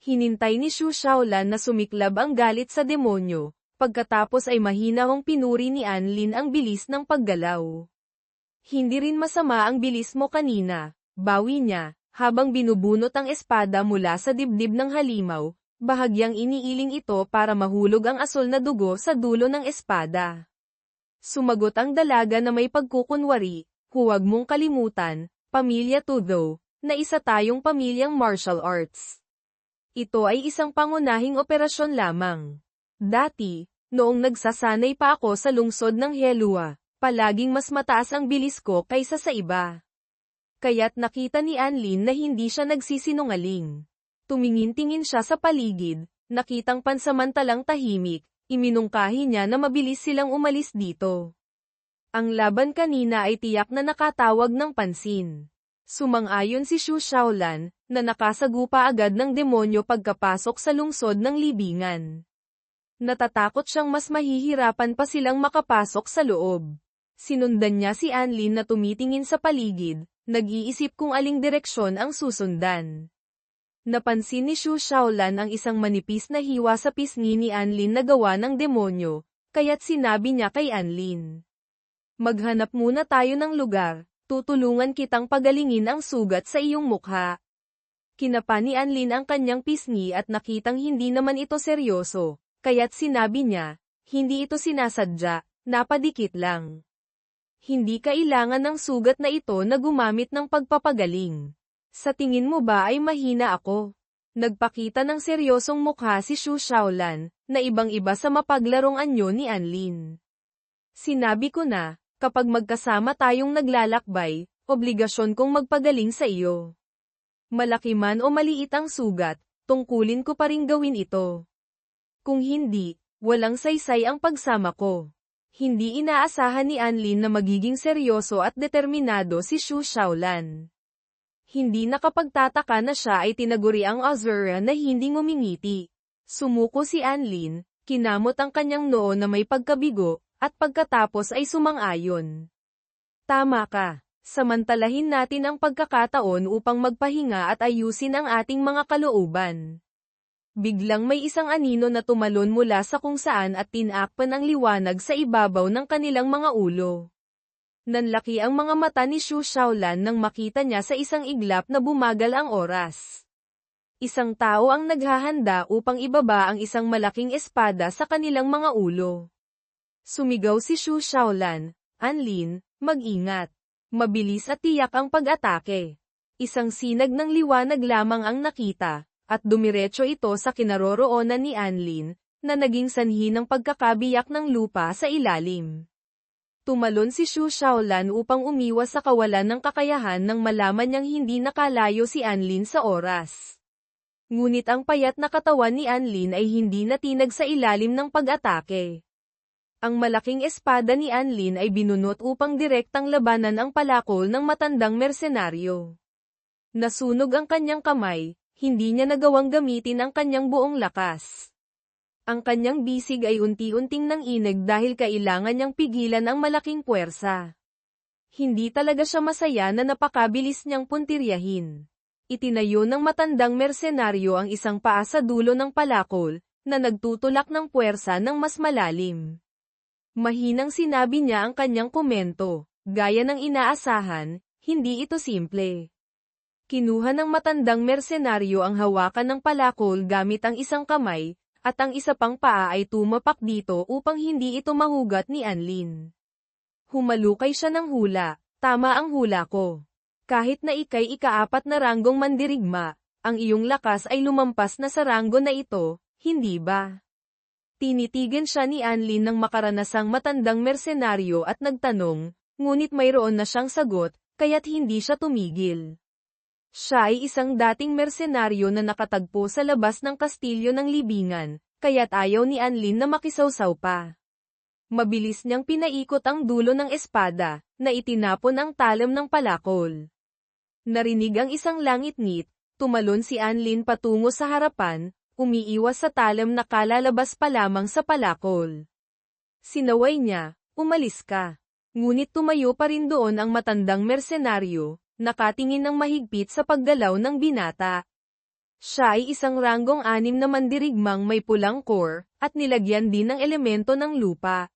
Hinintay ni Xu Shaolan na sumiklab ang galit sa demonyo, pagkatapos ay mahinahong pinuri ni Anlin ang bilis ng paggalaw. Hindi rin masama ang bilis mo kanina, bawi niya, habang binubunot ang espada mula sa dibdib ng halimaw, bahagyang iniiling ito para mahulog ang asul na dugo sa dulo ng espada. Sumagot ang dalaga na may pagkukunwari, huwag mong kalimutan, Pamilya Tudou, na isa tayong pamilyang martial arts. Ito ay isang pangunahing operasyon lamang. Dati, noong nagsasanay pa ako sa lungsod ng Helua, palaging mas mataas ang bilis ko kaysa sa iba. Kaya't nakita ni Anlin na hindi siya nagsisinungaling. Tumingin-tingin siya sa paligid, nakitang pansamantalang tahimik, iminungkahi niya na mabilis silang umalis dito. Ang laban kanina ay tiyak na nakatawag ng pansin. Sumang-ayon si Xu Shaolan, na nakasagupa agad ng demonyo pagkapasok sa lungsod ng libingan. Natatakot siyang mas mahihirapan pa silang makapasok sa loob. Sinundan niya si Anlin na tumitingin sa paligid, nag-iisip kung aling direksyon ang susundan. Napansin ni Xu Shaolan ang isang manipis na hiwa sa pisngi ni Anlin na gawa ng demonyo, kaya't sinabi niya kay Anlin. Maghanap muna tayo ng lugar. Tutulungan kitang pagalingin ang sugat sa iyong mukha. Kinapa ni Anlin ang kanyang pisngi at nakitang hindi naman ito seryoso, kaya't sinabi niya, hindi ito sinasadya, napadikit lang. Hindi kailangan ng sugat na ito na gumamit ng pagpapagaling. Sa tingin mo ba ay mahina ako? Nagpakita ng seryosong mukha si Xu Shaolan, na ibang-iba sa mapaglarong anyo ni Anlin. Sinabi ko na, kapag magkasama tayong naglalakbay, obligasyon kong magpagaling sa iyo. Malaki man o maliit ang sugat, tungkulin ko pa ring gawin ito. Kung hindi, walang saysay ang pagsama ko. Hindi inaasahan ni Anlin na magiging seryoso at determinado si Xu Shaolan. Hindi nakapagtataka na siya ay tinaguri ang Azura na hindi ngumingiti. Sumuko si Anlin, kinamot ang kanyang noo na may pagkabigo, at pagkatapos ay sumang-ayon. Tama ka. Samantalahin natin ang pagkakataon upang magpahinga at ayusin ang ating mga kalooban. Biglang may isang anino na tumalon mula sa kung saan at tinakpan ang liwanag sa ibabaw ng kanilang mga ulo. Nanlaki ang mga mata ni Xu Shaolan nang makita niya sa isang iglap na bumagal ang oras. Isang tao ang naghahanda upang ibaba ang isang malaking espada sa kanilang mga ulo. Sumigaw si Xu Shaolan, Anlin, mag-ingat. Mabilis at tiyak ang pag-atake. Isang sinag ng liwanag lamang ang nakita, at dumiretso ito sa kinaroroonan ni Anlin, na naging sanhi ng pagkakabiyak ng lupa sa ilalim. Tumalon si Xu Shaolan upang umiwas sa kawalan ng kakayahan nang malaman niyang hindi nakalayo si Anlin sa oras. Ngunit ang payat na katawan ni Anlin ay hindi natinag sa ilalim ng pag-atake. Ang malaking espada ni Anlin ay binunot upang direktang labanan ang palakol ng matandang mersenaryo. Nasunog ang kanyang kamay, hindi niya nagawang gamitin ang kanyang buong lakas. Ang kanyang bisig ay unti-unting nanginig dahil kailangan niyang pigilan ang malaking puwersa. Hindi talaga siya masaya na napakabilis niyang puntiryahin. Itinayo ng matandang mersenaryo ang isang paa sa dulo ng palakol, na nagtutulak ng puwersa ng mas malalim. Mahinang sinabi niya ang kanyang komento, gaya ng inaasahan, hindi ito simple. Kinuha ng matandang mersenaryo ang hawakan ng palakol gamit ang isang kamay, at ang isa pang paa ay tumapak dito upang hindi ito mahugat ni Anlin. Humalukay siya ng hula, tama ang hula ko. Kahit na ikay ika-4 na ranggong mandirigma, ang iyong lakas ay lumampas na sa ranggo na ito, hindi ba? Tinitigan siya ni Anlin ng makaranasang matandang mersenaryo at nagtanong, ngunit mayroon na siyang sagot, kaya't hindi siya tumigil. Siya ay isang dating mersenaryo na nakatagpo sa labas ng kastilyo ng libingan, kaya't ayaw ni Anlin na makisawsaw pa. Mabilis niyang pinaikot ang dulo ng espada, na itinapon ang talam ng palakol. Narinig ang isang langit-ngit, tumalon si Anlin patungo sa harapan, umiiwas sa talam na kalalabas pa lamang sa palakol. Sinaway niya, umalis ka. Ngunit tumayo pa rin doon ang matandang mersenaryo, nakatingin ng mahigpit sa paggalaw ng binata. Siya ay isang ranggong 6 na mandirigmang may pulang core, at nilagyan din ng elemento ng lupa.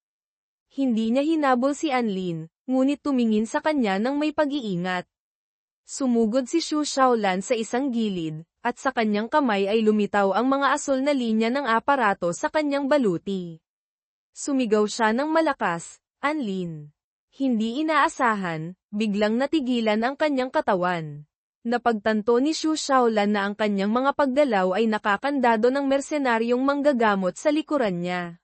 Hindi niya hinabol si Anlin, ngunit tumingin sa kanya ng may pag-iingat. Sumugod si Xu Xiaolan sa isang gilid, at sa kanyang kamay ay lumitaw ang mga asul na linya ng aparato sa kanyang baluti. Sumigaw siya ng malakas, "Anlin!" Hindi inaasahan, biglang natigilan ang kanyang katawan. Napagtanto ni Xu Xiaolan na ang kanyang mga paggalaw ay nakakandado ng mersenaryong manggagamot sa likuran niya.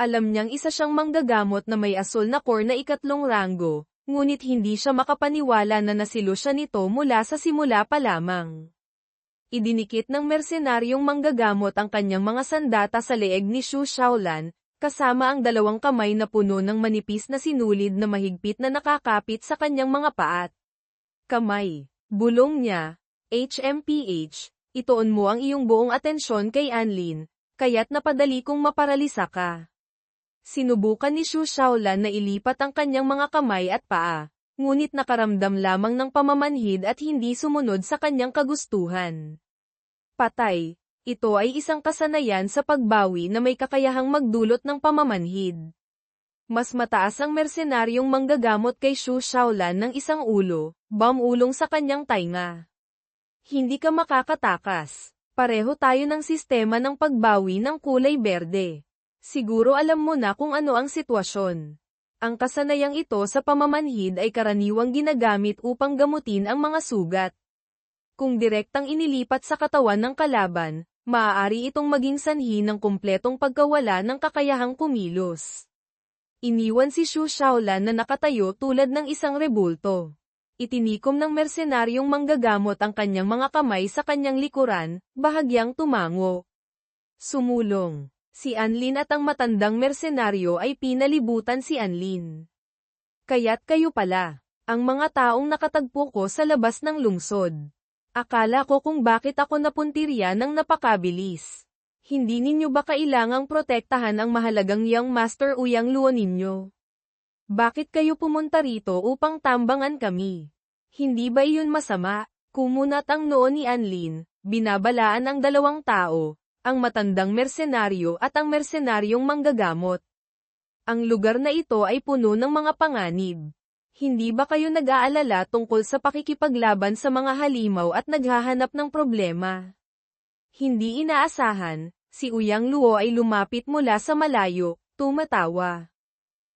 Alam niyang isa siyang manggagamot na may asul na core na 3 ranggo, ngunit hindi siya makapaniwala na nasilo siya nito mula sa simula pa lamang. Idinikit ng mersenaryong manggagamot ang kanyang mga sandata sa leeg ni Xu Xiaolan, kasama ang 2 kamay na puno ng manipis na sinulid na mahigpit na nakakapit sa kanyang mga paat. Kamay. Bulong niya, "HMPH, ituon mo ang iyong buong atensyon kay Anlin, kaya't napadali kong maparalisa ka." Sinubukan ni Xu Xiaolan na ilipat ang kanyang mga kamay at paa, ngunit nakaramdam lamang ng pamamanhid at hindi sumunod sa kanyang kagustuhan. Patay, ito ay isang kasanayan sa pagbawi na may kakayahang magdulot ng pamamanhid. Mas mataas ang mersenaryong manggagamot kay Xu Xiaolan ng isang ulo, ulong sa kanyang tainga. Hindi ka makakatakas. Pareho tayo ng sistema ng pagbawi ng kulay berde. Siguro alam mo na kung ano ang sitwasyon. Ang kasanayang ito sa pamamanhid ay karaniwang ginagamit upang gamutin ang mga sugat. Kung direktang inilipat sa katawan ng kalaban, maaari itong maging sanhi ng kumpletong pagkawala ng kakayahang kumilos. Iniwan si Xu Xiaolan na nakatayo tulad ng isang rebulto. Itinikom ng mersenaryong manggagamot ang kanyang mga kamay sa kanyang likuran, bahagyang tumango. Sumulong. Si Anlin at ang matandang mersenaryo ay pinalibutan si Anlin. "Kaya't kayo pala, ang mga taong nakatagpo ko sa labas ng lungsod. Akala ko kung bakit ako napuntirya ng napakabilis. Hindi ninyo ba kailangang protektahan ang mahalagang Young Master Uyang Luo ninyo? Bakit kayo pumunta rito upang tambangan kami? Hindi ba iyon masama?" Kumunat ang noo ni Anlin, binabalaan ang 2 tao, ang matandang mersenaryo at ang mersenaryong manggagamot. Ang lugar na ito ay puno ng mga panganib. Hindi ba kayo nag-aalala tungkol sa pakikipaglaban sa mga halimaw at naghahanap ng problema? Hindi inaasahan, si Uyang Luo ay lumapit mula sa malayo, tumatawa.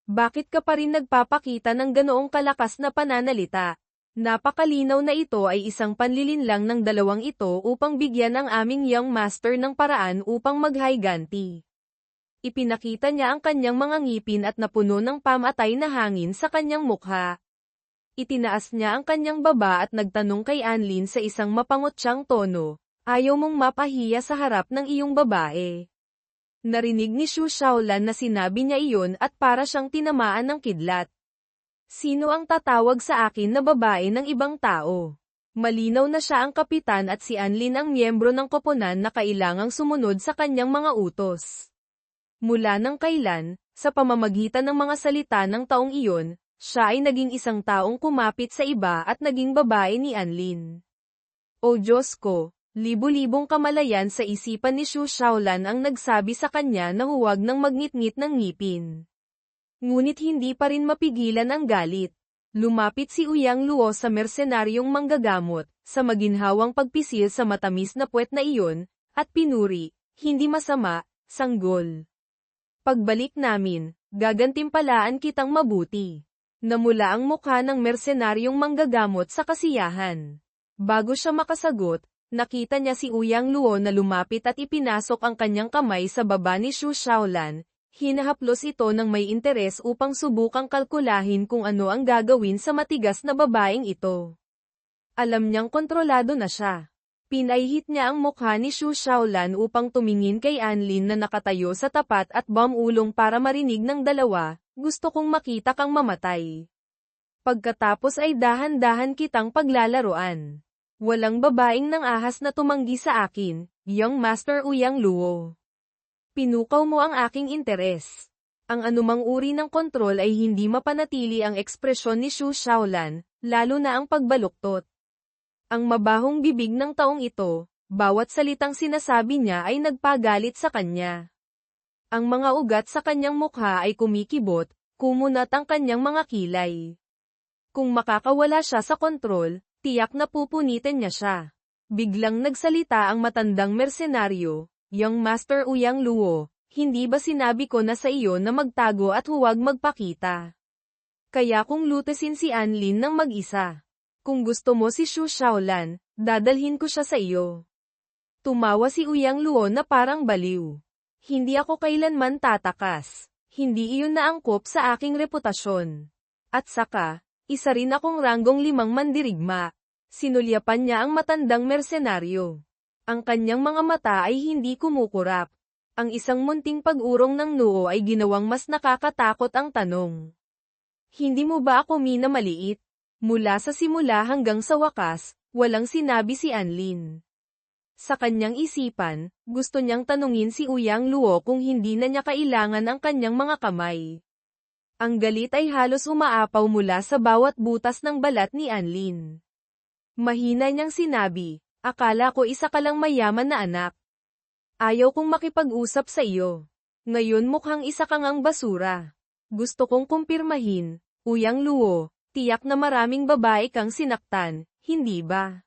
"Bakit ka pa rin nagpapakita ng ganoong kalakas na pananalita? Napakalinaw na ito ay isang panlilinlang ng 2 ito upang bigyan ang aming Young Master ng paraan upang maghayganti." Ipinakita niya ang kanyang mga ngipin at napuno ng pamatay na hangin sa kanyang mukha. Itinaas niya ang kanyang baba at nagtanong kay Anlin sa isang mapangutyang tono, "Ayaw mong mapahiya sa harap ng iyong babae?" Narinig ni Xu Xiaolan na sinabi niya iyon at para siyang tinamaan ng kidlat. Sino ang tatawag sa akin na babae ng ibang tao? Malinaw na siya ang kapitan at si Anlin ang miyembro ng koponan na kailangang sumunod sa kanyang mga utos. Mula nang kailan, sa pamamagitan ng mga salita ng taong iyon, siya ay naging isang taong kumapit sa iba at naging babae ni Anlin. O Diyos ko! Libu-libong kamalayan sa isipan ni Xu Xiaolan ang nagsabi sa kanya na huwag nang magnitngit ng ngipin. Ngunit hindi pa rin mapigilan ang galit. Lumapit si Uyang Luo sa mersenaryong manggagamot, sa maginhawang pagpisil sa matamis na puwet na iyon, at pinuri, "Hindi masama, sanggol. Pagbalik namin, gagantimpalaan kitang mabuti." Namula ang mukha ng mersenaryong manggagamot sa kasiyahan. Bago siya makasagot, nakita niya si Uyang Luo na lumapit at ipinasok ang kanyang kamay sa baba ni Xu Xiaolan. Hinahaplos ito ng may interes upang subukang kalkulahin kung ano ang gagawin sa matigas na babaeng ito. Alam niyang kontrolado na siya. Pinaihit niya ang mukha ni Xu Xiaolan upang tumingin kay Anlin na nakatayo sa tapat at ulong para marinig ng 2, "Gusto kong makita kang mamatay. Pagkatapos ay dahan-dahan kitang paglalaruan. Walang babaeng nang ahas na tumanggi sa akin, Young Master Uyang Luo. Pinukaw mo ang aking interes." Ang anumang uri ng kontrol ay hindi mapanatili ang ekspresyon ni Xu Xiaolan, lalo na ang pagbaluktot. Ang mabahong bibig ng taong ito, Bawat salitang sinasabi niya ay nagpagalit sa kanya. Ang mga ugat sa kanyang mukha ay kumikibot, kumunat ang kanyang mga kilay. Kung makakawala siya sa kontrol, tiyak na pupunitin niya siya. Biglang nagsalita ang matandang mersenaryo, Young Master Uyang Luo, hindi ba sinabi ko na sa iyo na magtago at huwag magpakita? Kaya kung lutesin si Anlin ng mag-isa. Kung gusto mo si Xu Shaolan, dadalhin ko siya sa iyo. Tumawa si Uyang Luo na parang baliw. Hindi ako kailanman tatakas. Hindi iyon naangkop sa aking reputasyon. At saka, isa rin akong ranggong 5 mandirigma. Sinulyapan niya ang matandang mersenaryo. Ang kanyang mga mata ay hindi kumukurap. Ang isang munting pag-urong ng noo ay ginawang mas nakakatakot ang tanong. Hindi mo ba ako minamaliit? Mula sa simula hanggang sa wakas, walang sinabi si Anlin. Sa kanyang isipan, gusto niyang tanungin si Uyang Luo kung hindi na niya kailangan ang kanyang mga kamay. Ang galit ay halos umaapaw mula sa bawat butas ng balat ni Anlin. Mahina niyang sinabi, akala ko isa ka lang mayaman na anak. Ayaw kong makipag-usap sa iyo. Ngayon mukhang isa kang ang basura. Gusto kong kumpirmahin, Uyang Luo, tiyak na maraming babae kang sinaktan, hindi ba?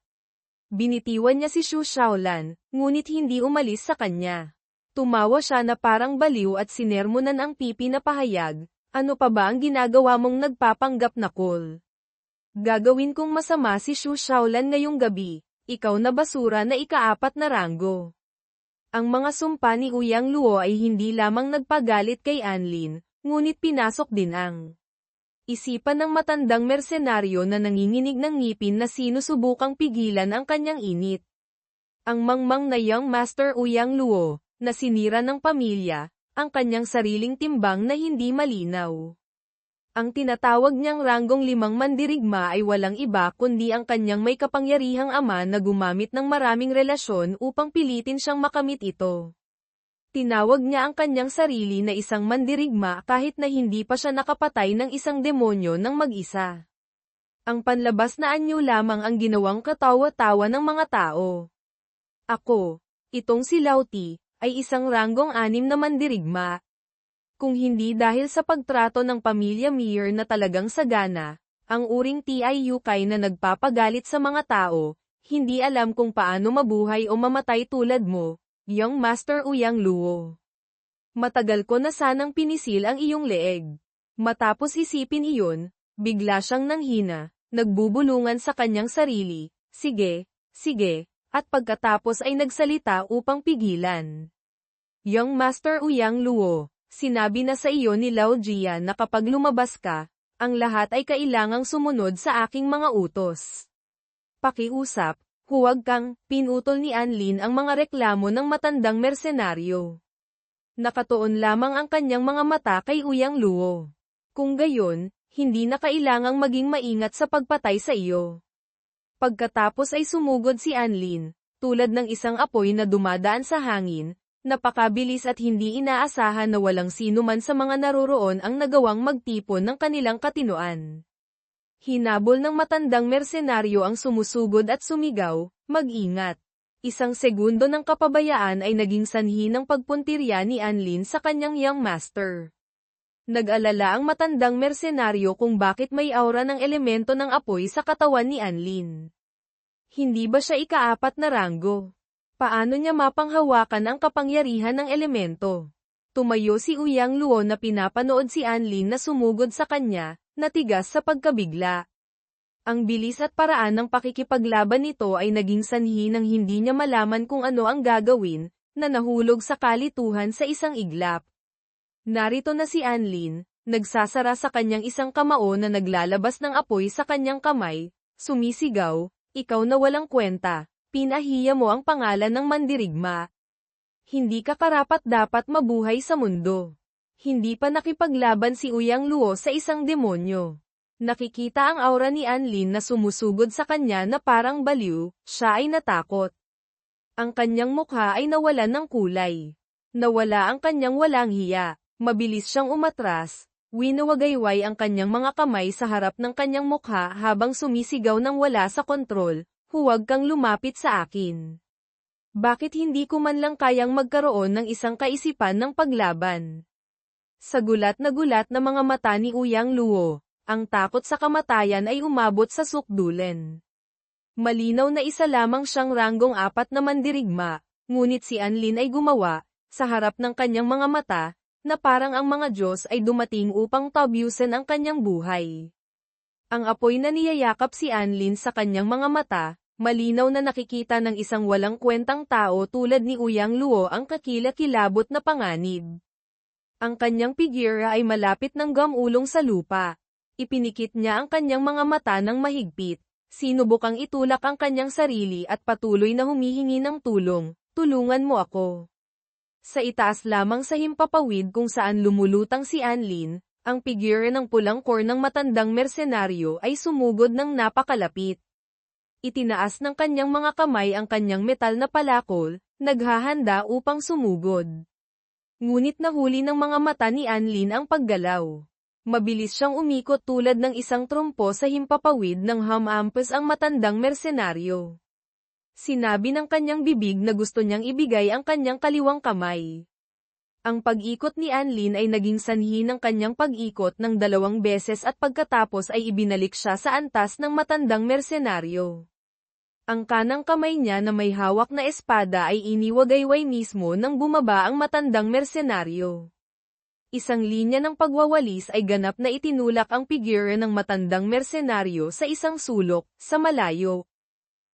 Binitiwan niya si Xu Shaolan, ngunit hindi umalis sa kanya. Tumawa siya na parang baliw at sinermonan ang pipi na pahayag, ano pa ba ang ginagawa mong nagpapanggap na cool? Gagawin kong masama si Xu Shaolan ngayong gabi, ikaw na basura na ika-4 na ranggo. Ang mga sumpa ni Uyang Luo ay hindi lamang nagpagalit kay Anlin, ngunit pinasok din ang isipan ng matandang mersenaryo na nanginginig ng ngipin na sinusubukang pigilan ang kanyang init. Ang mangmang na Young Master Uyang Luo, na sinira ng pamilya, ang kanyang sariling timbang na hindi malinaw. Ang tinatawag niyang ranggong 5 mandirigma ay walang iba kundi ang kanyang may kapangyarihang ama na gumamit ng maraming relasyon upang pilitin siyang makamit ito. Tinawag niya ang kanyang sarili na isang mandirigma kahit na hindi pa siya nakapatay ng isang demonyo ng mag-isa. Ang panlabas na anyo lamang ang ginawang katawa-tawa ng mga tao. Ako, itong si Lauti, ay isang ranggong 6 na mandirigma. Kung hindi dahil sa pagtrato ng pamilya Mir na talagang sagana, ang uring Tiayukay na nagpapagalit sa mga tao, hindi alam kung paano mabuhay o mamatay tulad mo, Young Master Uyang Luo. Matagal ko na sanang pinisil ang iyong leeg. Matapos isipin iyon, bigla siyang nanghina, nagbubulungan sa kanyang sarili, sige, sige, at pagkatapos ay nagsalita upang pigilan. Young Master Uyang Luo, sinabi na sa iyo ni Lao Jia na kapag lumabas ka, ang lahat ay kailangang sumunod sa aking mga utos. Pakiusap. Huwag kang, pinutol ni Anlin ang mga reklamo ng matandang mersenaryo. Nakatuon lamang ang kanyang mga mata kay Uyang Luo. Kung gayon, hindi na kailangang maging maingat sa pagpatay sa iyo. Pagkatapos ay sumugod si Anlin, tulad ng isang apoy na dumadaan sa hangin, napakabilis at hindi inaasahan na walang sino man sa mga naroroon ang nagawang magtipon ng kanilang katinoan. Hinabol ng matandang mersenaryo ang sumusugod at sumigaw, mag-ingat. Isang segundo ng kapabayaan ay naging sanhi ng pagpuntirya ni Anlin sa kanyang Young Master. Nag-alala ang matandang mersenaryo kung bakit may aura ng elemento ng apoy sa katawan ni Anlin. Hindi ba siya ika-4 na ranggo? Paano niya mapanghawakan ang kapangyarihan ng elemento? Tumayo si Uyang Luo na pinapanood si Anlin na sumugod sa kanya, natigas sa pagkabigla. Ang bilis at paraan ng pakikipaglaban nito ay naging sanhi ng hindi niya malaman kung ano ang gagawin, na nahulog sa kalituhan sa isang iglap. Narito na si Anlin, nagsasara sa kanyang isang kamao na naglalabas ng apoy sa kanyang kamay, sumisigaw, ikaw na walang kwenta, pinahiya mo ang pangalan ng mandirigma. Hindi ka karapat-dapat mabuhay sa mundo. Hindi pa nakipaglaban si Uyang Luo sa isang demonyo. Nakikita ang aura ni Anlin na sumusugod sa kanya na parang baliw, siya ay natakot. Ang kanyang mukha ay nawalan ng kulay. Nawala ang kanyang walang hiya. Mabilis siyang umatras, winawagayway ang kanyang mga kamay sa harap ng kanyang mukha habang sumisigaw ng wala sa kontrol, huwag kang lumapit sa akin. Bakit hindi ko man lang kayang magkaroon ng isang kaisipan ng paglaban? Sa gulat na mga mata ni Uyang Luo, ang takot sa kamatayan ay umabot sa sukdulen. Malinaw na isa lamang siyang ranggong 4 na mandirigma, ngunit si Anlin ay gumawa, sa harap ng kanyang mga mata, na parang ang mga Diyos ay dumating upang tabyusin ang kanyang buhay. Ang apoy na niyayakap si Anlin sa kanyang mga mata, malinaw na nakikita ng isang walang kwentang tao tulad ni Uyang Luo ang kakilakilabot na panganib. Ang kanyang figura ay malapit ng gamulong sa lupa. Ipinikit niya ang kanyang mga mata ng mahigpit. Sinubukang itulak ang kanyang sarili at patuloy na humihingi ng tulong, tulungan mo ako. Sa itaas lamang sa himpapawid kung saan lumulutang si Anlin, ang figura ng pulang core ng matandang mersenaryo ay sumugod ng napakalapit. Itinaas ng kanyang mga kamay ang kanyang metal na palakol, naghahanda upang sumugod. Ngunit nahuli ng mga mata ni Anlin ang paggalaw. Mabilis siyang umikot tulad ng isang trumpo sa himpapawid ng hamampas ang matandang mersenaryo. Sinabi ng kanyang bibig na gusto niyang ibigay ang kanyang kaliwang kamay. Ang pag-ikot ni Anlin ay naging sanhi ng kanyang pag-ikot ng 2 beses at pagkatapos ay ibinalik siya sa antas ng matandang mersenaryo. Ang kanang kamay niya na may hawak na espada ay iniwagayway mismo nang bumaba ang matandang mersenaryo. Isang linya ng pagwawalis ay ganap na itinulak ang figura ng matandang mersenaryo sa isang sulok, sa malayo.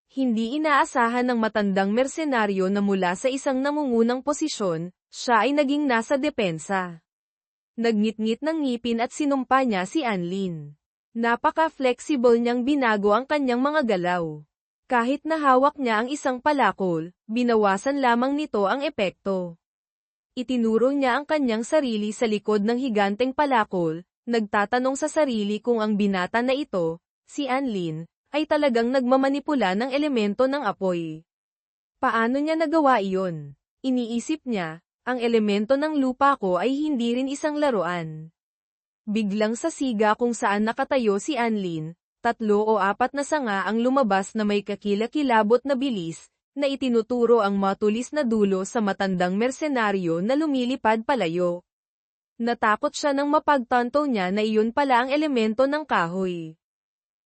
Hindi inaasahan ng matandang mersenaryo na mula sa isang nangungunang posisyon, siya ay naging nasa depensa. Nagngit-ngit ng ngipin at sinumpa niya si Anlin. Napaka-flexible niyang binago ang kanyang mga galaw. Kahit na hawak niya ang isang palakol, binawasan lamang nito ang epekto. Itinuro niya ang kanyang sarili sa likod ng higanteng palakol, nagtatanong sa sarili kung ang binata na ito, si Anlin, ay talagang nagmamanipula ng elemento ng apoy. Paano niya nagawa iyon? Iniisip niya, ang elemento ng lupa ko ay hindi rin isang laruan. Biglang sa siga kung saan nakatayo si Anlin, 3 o 4 na sanga ang lumabas na may kakilakilabot na bilis, na itinuturo ang matulis na dulo sa matandang mersenaryo na lumilipad palayo. Natakot siya nang mapagtanto niya na iyon pala ang elemento ng kahoy.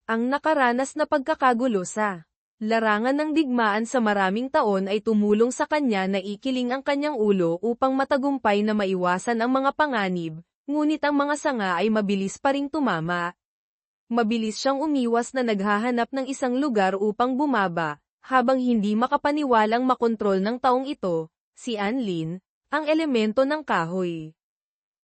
Ang nakaranas na pagkakagulo sa larangan ng digmaan sa maraming taon ay tumulong sa kanya na ikiling ang kanyang ulo upang matagumpay na maiwasan ang mga panganib, ngunit ang mga sanga ay mabilis pa ring tumama. Mabilis siyang umiwas na naghahanap ng isang lugar upang bumaba, habang hindi makapaniwalang makontrol ng taong ito, si Anlin, ang elemento ng kahoy.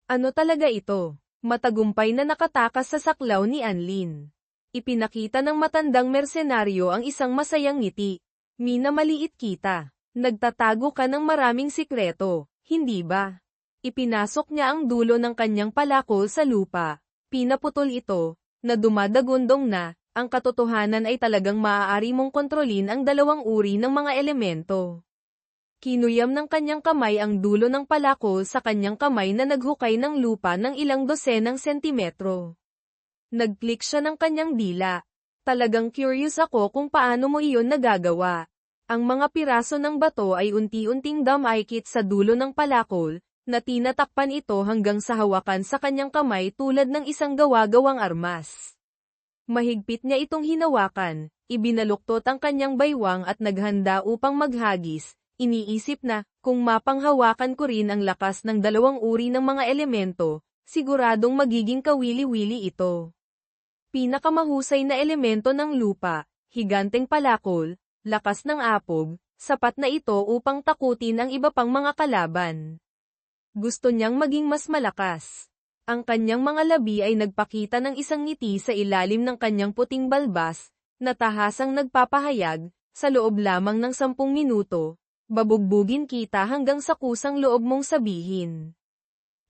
Ano talaga ito? Matagumpay na nakatakas sa saklaw ni Anlin. Ipinakita ng matandang mersenaryo ang isang masayang ngiti. Mina, maliit kita. Nagtatago ka ng maraming sikreto, hindi ba? Ipinasok niya ang dulo ng kanyang palakol sa lupa. Pinaputol ito, na dumadagundong na, ang katotohanan ay talagang maaari mong kontrolin ang 2 uri ng mga elemento. Kinuyam ng kanyang kamay ang dulo ng palakol sa kanyang kamay na naghukay ng lupa ng ilang dosenang sentimetro. Nag-click siya ng kanyang dila. Talagang curious ako kung paano mo iyon nagagawa. Ang mga piraso ng bato ay unti-unting dumaikit sa dulo ng palakol, na tinatakpan ito hanggang sa hawakan sa kanyang kamay tulad ng isang gawa-gawang armas. Mahigpit niya itong hinawakan, ibinaluktot ang kanyang baywang at naghanda upang maghagis. Iniisip na, kung mapanghawakan ko rin ang lakas ng 2 uri ng mga elemento, siguradong magiging kawili-wili ito. Pinakamahusay na elemento ng lupa, higanteng palakol, lakas ng apog, sapat na ito upang takutin ang iba pang mga kalaban. Gusto niyang maging mas malakas. Ang kanyang mga labi ay nagpakita ng isang ngiti sa ilalim ng kanyang puting balbas, na tahasang nagpapahayag, sa loob lamang ng 10 minuto, babugbugin kita hanggang sa kusang loob mong sabihin.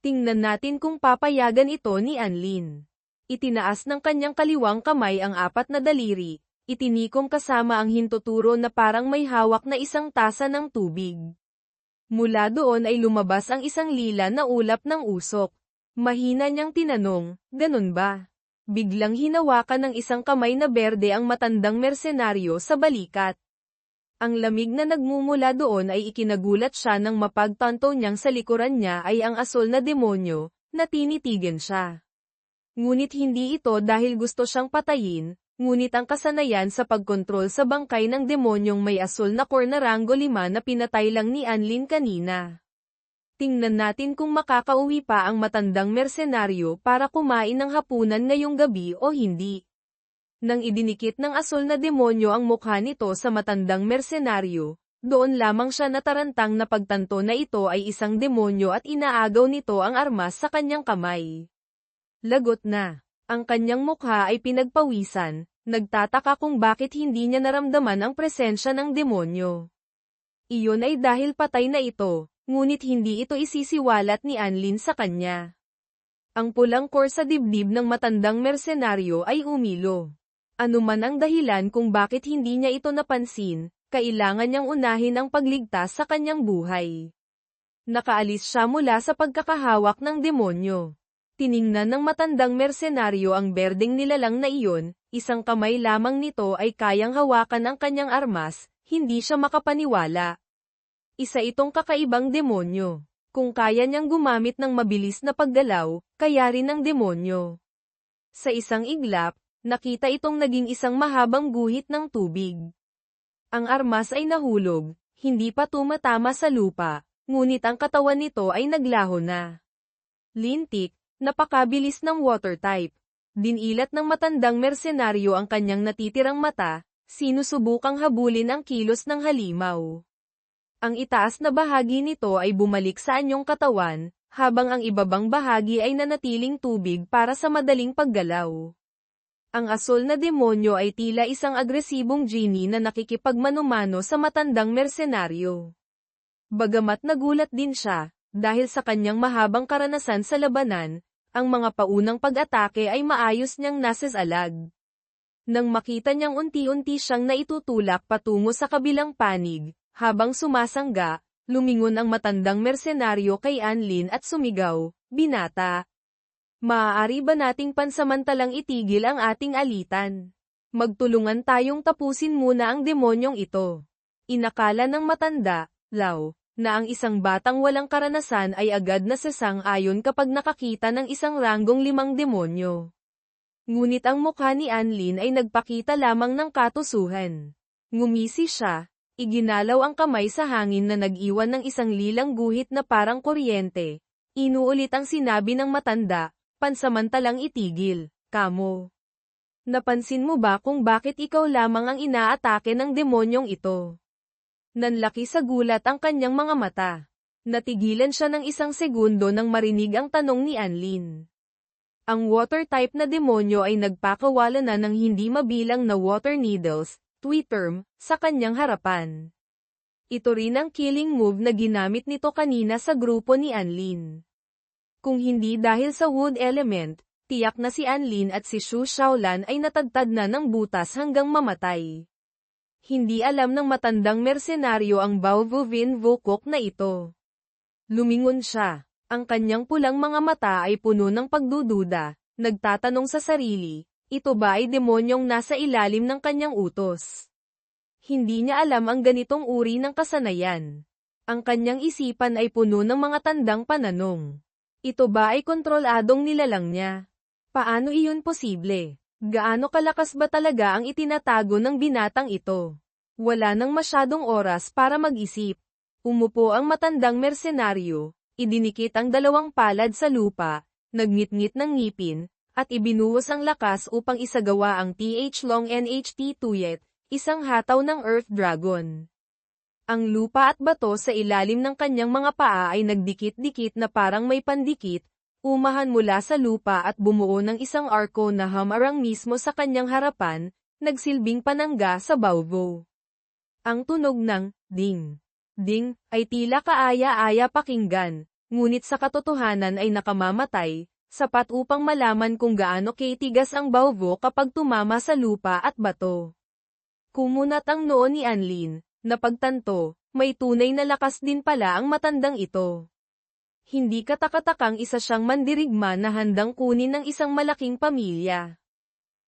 Tingnan natin kung papayagan ito ni Anlin. Itinaas ng kanyang kaliwang kamay ang 4 na daliri, itinikom kasama ang hintuturo na parang may hawak na isang tasa ng tubig. Mula doon ay lumabas ang isang lila na ulap ng usok. Mahina niyang tinanong, ganun ba? Biglang hinawakan ng isang kamay na berde ang matandang mersenaryo sa balikat. Ang lamig na nagmumula doon ay ikinagulat siya nang mapagtanto niyang sa likuran niya ay ang asul na demonyo, na tinitigan siya. Ngunit hindi ito dahil gusto siyang patayin, ngunit ang kasanayan sa pagkontrol sa bangkay ng demonyong may asul na core na rango 5 na pinatay lang ni Anlin kanina. Tingnan natin kung makakauwi pa ang matandang mersenaryo para kumain ng hapunan ngayong gabi o hindi. Nang idinikit ng asul na demonyo ang mukha nito sa matandang mersenaryo, doon lamang siya natarantang na pagtanto na ito ay isang demonyo at inaagaw nito ang armas sa kanyang kamay. Lagot na. Ang kanyang mukha ay pinagpawisan, nagtataka kung bakit hindi niya naramdaman ang presensya ng demonyo. Iyon ay dahil patay na ito, ngunit hindi ito isisiwalat ni Anlin sa kanya. Ang pulang core sa dibdib ng matandang mersenaryo ay umilo. Ano man ang dahilan kung bakit hindi niya ito napansin, kailangan niyang unahin ang pagligtas sa kanyang buhay. Nakaalis siya mula sa pagkakahawak ng demonyo. Tiningnan ng matandang mersenaryo ang berdeng nilalang na iyon, isang kamay lamang nito ay kayang hawakan ang kanyang armas, hindi siya makapaniwala. Isa itong kakaibang demonyo. Kung kaya niyang gumamit ng mabilis na paggalaw, kaya rin ng demonyo. Sa isang iglap, nakita itong naging isang mahabang guhit ng tubig. Ang armas ay nahulog, hindi pa tumatama sa lupa, ngunit ang katawan nito ay naglaho na. Lintik, napakabilis ng water type. Dinilat ng matandang mersenaryo ang kanyang natitirang mata, sinusubukang habulin ang kilos ng halimaw. Ang itaas na bahagi nito ay bumalik sa anyong katawan, habang ang ibabang bahagi ay nanatiling tubig para sa madaling paggalaw. Ang asul na demonyo ay tila isang agresibong genie na nakikipagmanumano sa matandang mersenaryo. Bagamat nagulat din siya, dahil sa kanyang mahabang karanasan sa labanan, ang mga paunang pag-atake ay maayos niyang nasasalag. Nang makita niyang unti-unti siyang naitutulak patungo sa kabilang panig, habang sumasangga, lumingon ang matandang mersenaryo kay Anlin at sumigaw, "Binata! Maaari ba nating pansamantalang itigil ang ating alitan? Magtulungan tayong tapusin muna ang demonyong ito." Inakala ng matanda, Law, na ang isang batang walang karanasan ay agad na sasang-ayon kapag nakakita ng isang ranggong 5 demonyo. Ngunit ang mukha ni Anlin ay nagpakita lamang ng katusuhan. Ngumisi siya, iginalaw ang kamay sa hangin na nag-iwan ng isang lilang guhit na parang kuryente. Inuulit ang sinabi ng matanda, "Pansamantalang itigil, kamo. Napansin mo ba kung bakit ikaw lamang ang inaatake ng demonyong ito?" Nanlaki sa gulat ang kanyang mga mata. Natigilan siya ng isang segundo nang marinig ang tanong ni Anlin. Ang water type na demonyo ay nagpakawala na ng hindi mabilang na water needles, Twitterm, sa kanyang harapan. Ito rin ang killing move na ginamit nito kanina sa grupo ni Anlin. Kung hindi dahil sa wood element, tiyak na si Anlin at si Xu Xiaolan ay natadtad na ng butas hanggang mamatay. Hindi alam ng matandang mersenaryo ang Bao Vuvin Vukok na ito. Lumingon siya. Ang kanyang pulang mga mata ay puno ng pagdududa, nagtatanong sa sarili, ito ba ay demonyong nasa ilalim ng kanyang utos? Hindi niya alam ang ganitong uri ng kasanayan. Ang kanyang isipan ay puno ng mga tandang pananong. Ito ba ay kontroladong nilalang niya? Paano iyon posible? Gaano kalakas ba talaga ang itinatago ng binatang ito? Wala nang masyadong oras para mag-isip. Umupo ang matandang mersenaryo, idinikit ang 2 palad sa lupa, nagngit-ngit ng ngipin, at ibinuhos ang lakas upang isagawa ang TH Long NHT Tuyet, isang hataw ng Earth Dragon. Ang lupa at bato sa ilalim ng kanyang mga paa ay nagdikit-dikit na parang may pandikit, umahan mula sa lupa at bumuo ng isang arko na hamarang mismo sa kanyang harapan, nagsilbing panangga sa bawvo. Ang tunog ng ding, ding ay tila kaaya-aya pakinggan, ngunit sa katotohanan ay nakamamatay, sapat upang malaman kung gaano katigas ang bawvo kapag tumama sa lupa at bato. Kumunat ang noo ni Anlin. Napagtanto, may tunay na lakas din pala ang matandang ito. Hindi katakatakang isa siyang mandirigma na handang kunin ng isang malaking pamilya.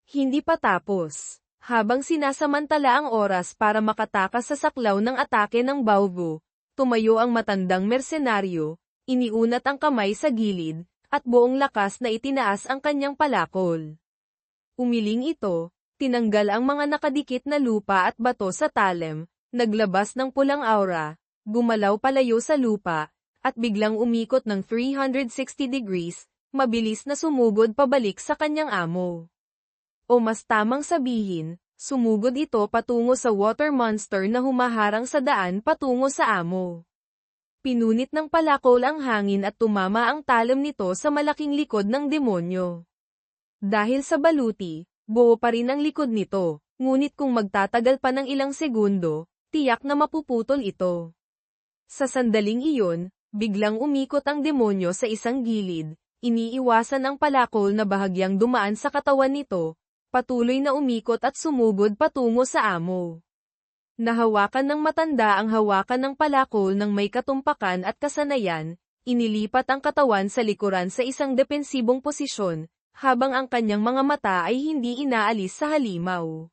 Hindi pa tapos. Habang sinasamantala ang oras para makatakas sa saklaw ng atake ng Baovu, tumayo ang matandang mersenaryo, iniunat ang kamay sa gilid, at buong lakas na itinaas ang kanyang palakol. Umiling ito, tinanggal ang mga nakadikit na lupa at bato sa talem, naglabas ng pulang aura, gumalaw palayo sa lupa, at biglang umikot ng 360 degrees, mabilis na sumugod pabalik sa kanyang amo. O mas tamang sabihin, sumugod ito patungo sa water monster na humaharang sa daan patungo sa amo. Pinunit ng palakol ang hangin at tumama ang talem nito sa malaking likod ng demonyo. Dahil sa baluti, buo pa rin ang likod nito, ngunit kung magtatagal pa ng ilang segundo, tiyak na mapuputol ito. Sa sandaling iyon, biglang umikot ang demonyo sa isang gilid, iniiwasan ang palakol na bahagyang dumaan sa katawan nito, patuloy na umikot at sumugod patungo sa amo. Nahawakan ng matanda ang hawakan ng palakol ng may katumpakan at kasanayan, inilipat ang katawan sa likuran sa isang depensibong posisyon, habang ang kanyang mga mata ay hindi inaalis sa halimaw.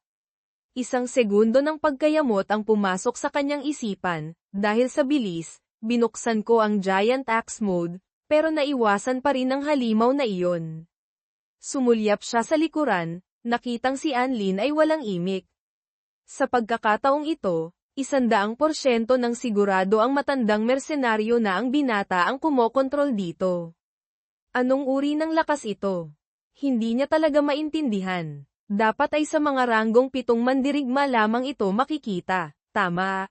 Isang segundo ng pagkayamot ang pumasok sa kanyang isipan, dahil sa bilis, binuksan ko ang Giant Axe mode, pero naiwasan pa rin ang halimaw na iyon. Sumulyap siya sa likuran, nakitang si Anlin ay walang imik. Sa pagkakataong ito, 100% ng sigurado ang matandang mersenaryo na ang binata ang kumokontrol dito. Anong uri ng lakas ito? Hindi niya talaga maintindihan. Dapat ay sa mga ranggong 7 mandirigma lamang ito makikita, tama.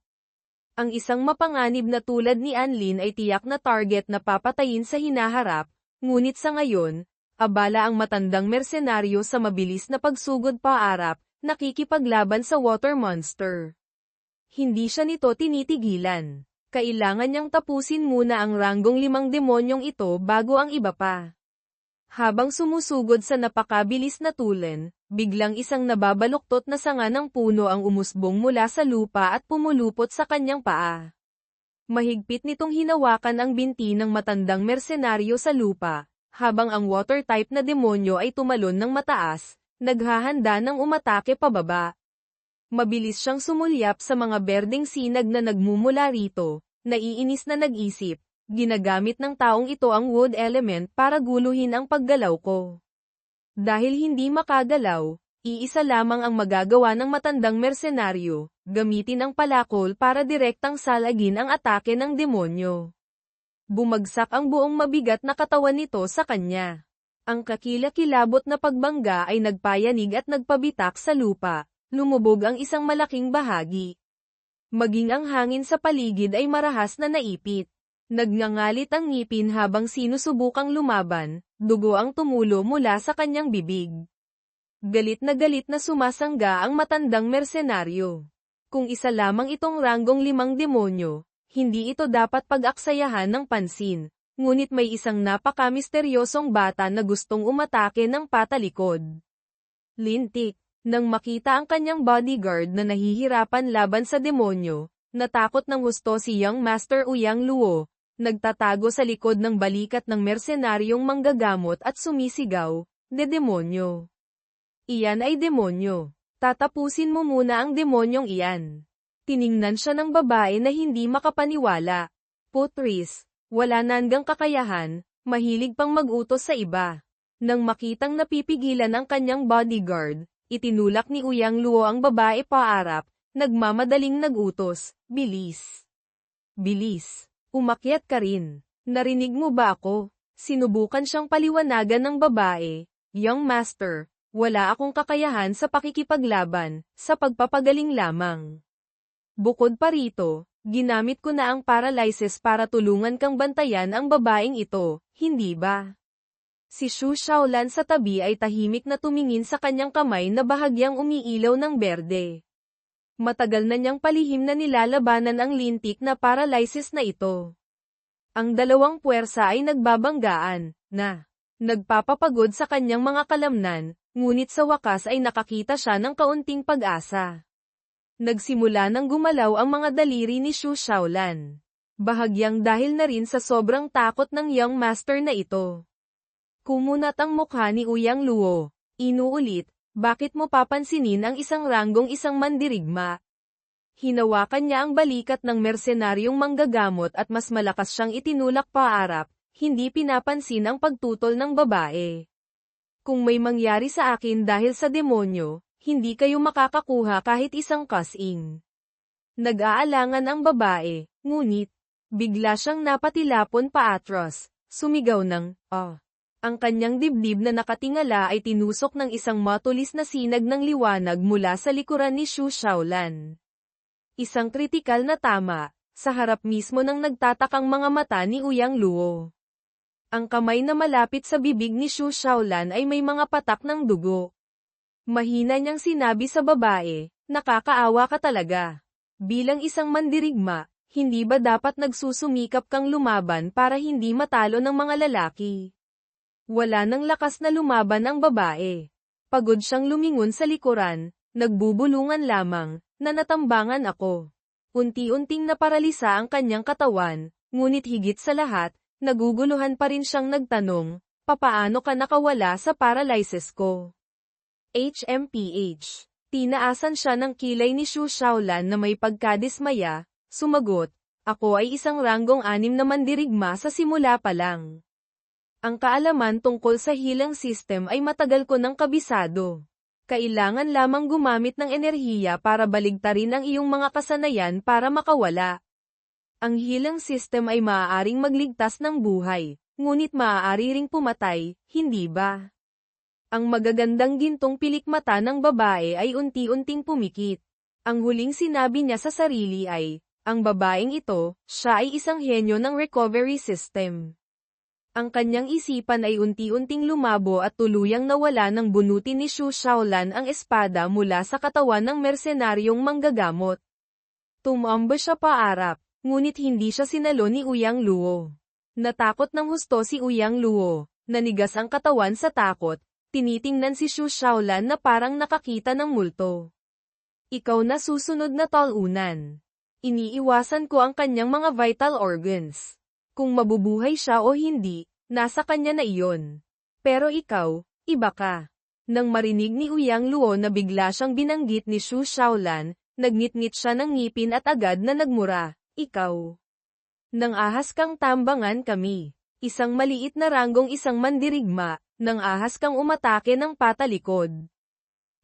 Ang isang mapanganib na tulad ni Anlin ay tiyak na target na papatayin sa hinaharap, ngunit sa ngayon, abala ang matandang mersenaryo sa mabilis na pagsugod paarap, nakikipaglaban sa water monster. Hindi siya nito tinitigilan. Kailangan niyang tapusin muna ang ranggong 5 demonyong ito bago ang iba pa. Habang sumusugod sa napakabilis na tulen, biglang isang nababaluktot na sanga ng puno ang umusbong mula sa lupa at pumulupot sa kanyang paa. Mahigpit nitong hinawakan ang binti ng matandang mersenaryo sa lupa, habang ang water-type na demonyo ay tumalon ng mataas, naghahanda ng umatake pababa. Mabilis siyang sumulyap sa mga berdeng sinag na nagmumula rito, naiinis na nag-isip, ginagamit ng taong ito ang wood element para guluhin ang paggalaw ko. Dahil hindi makagalaw, iisa lamang ang magagawa ng matandang mersenaryo, gamitin ang palakol para direktang salagin ang atake ng demonyo. Bumagsak ang buong mabigat na katawan nito sa kanya. Ang kakilakilabot na pagbangga ay nagpayanig at nagpabitak sa lupa, lumubog ang isang malaking bahagi. Maging ang hangin sa paligid ay marahas na naipit. Nagngangalit ang ngipin habang sinusubukang lumaban, dugo ang tumulo mula sa kanyang bibig. Galit na sumasangga ang matandang mersenaryo. Kung isa lamang itong ranggong 5 demonyo, hindi ito dapat pag-aksayahan ng pansin. Ngunit may isang napaka-misteryosong bata na gustong umatake ng patalikod. Lintik, nang makita ang kanyang bodyguard na nahihirapan laban sa demonyo, natakot ng husto si Young Master Uyang Luo, nagtatago sa likod ng balikat ng mersenaryong manggagamot at sumisigaw, demonyo. Iyan ay demonyo. Tatapusin mo muna ang demonyong iyan. Tiningnan siya ng babae na hindi makapaniwala. Putris. Wala nandang kakayahan, mahilig pang mag-utos sa iba. Nang makitang napipigilan ang kanyang bodyguard, itinulak ni Uyang Luo ang babae paarap, nagmamadaling nag-utos, bilis. Bilis. Umakyat ka rin. Narinig mo ba ako? Sinubukan siyang paliwanagan ng babae, Young Master, wala akong kakayahan sa pakikipaglaban, sa pagpapagaling lamang. Bukod pa rito, ginamit ko na ang paralysis para tulungan kang bantayan ang babaeng ito, hindi ba? Si Xu Shaolan sa tabi ay tahimik na tumingin sa kanyang kamay na bahagyang umiilaw ng berde. Matagal na niyang palihim na nilalabanan ang lintik na paralysis na ito. Ang dalawang puwersa ay nagbabanggaan, na nagpapapagod sa kanyang mga kalamnan, ngunit sa wakas ay nakakita siya ng kaunting pag-asa. Nagsimula nang gumalaw ang mga daliri ni Xu Shaolan. Bahagyang dahil na rin sa sobrang takot ng Young Master na ito. Kumunat ang mukha ni Uyang Luo. Inuulit, Bakit mo papansinin ang isang ranggong isang mandirigma? Hinawakan niya ang balikat ng mersenaryong manggagamot at mas malakas siyang itinulak paarap, hindi pinapansin ang pagtutol ng babae. Kung may mangyari sa akin dahil sa demonyo, hindi kayo makakakuha kahit isang kasing. Nag-aalangan ang babae, ngunit, bigla siyang napatilapon paatras, sumigaw ng, Ang kanyang dibdib na nakatingala ay tinusok ng isang matulis na sinag ng liwanag mula sa likuran ni Xu Shaolan. Isang kritikal na tama, sa harap mismo ng nagtatakang mga mata ni Uyang Luo. Ang kamay na malapit sa bibig ni Xu Shaolan ay may mga patak ng dugo. Mahina niyang sinabi sa babae, nakakaawa ka talaga. Bilang isang mandirigma, hindi ba dapat nagsusumikap kang lumaban para hindi matalo ng mga lalaki? Wala nang lakas na lumaban ang babae. Pagod siyang lumingon sa likuran, nagbubulungan lamang, na natambangan ako. Unti-unting naparalisa ang kanyang katawan, ngunit higit sa lahat, naguguluhan pa rin siyang nagtanong, papaano ka nakawala sa paralysis ko? HMPH. Tinaasan siya ng kilay ni Xu Shaolan na may pagkadismaya, sumagot, ako ay isang ranggong 6 na mandirigma sa simula pa lang. Ang kaalaman tungkol sa healing system ay matagal ko nang kabisado. Kailangan lamang gumamit ng enerhiya para baligtarin ang iyong mga kasanayan para makawala. Ang healing system ay maaaring magligtas ng buhay, ngunit maaari ring pumatay, hindi ba? Ang magagandang gintong pilikmata ng babae ay unti-unting pumikit. Ang huling sinabi niya sa sarili ay, ang babaeng ito, siya ay isang henyo ng recovery system. Ang kanyang isipan ay unti-unting lumabo at tuluyang nawala ng bunutin ni Xu Shaolan ang espada mula sa katawan ng mersenaryong manggagamot. Tumamba siya paarap, ngunit hindi siya sinalo ni Uyang Luo. Natakot ng husto si Uyang Luo, nanigas ang katawan sa takot, tinitingnan si Xu Shaolan na parang nakakita ng multo. Ikaw na susunod na talunan. Iniiwasan ko ang kanyang mga vital organs. Kung mabubuhay siya o hindi, nasa kanya na iyon. Pero ikaw, iba ka. Nang marinig ni Uyang Luo na bigla siyang binanggit ni Xu Shaolan, nagnitngit siya ng ngipin at agad na nagmura, ikaw. Nang ahas kang tambangan kami. Isang maliit na ranggong isang mandirigma, nang ahas kang umatake ng patalikod.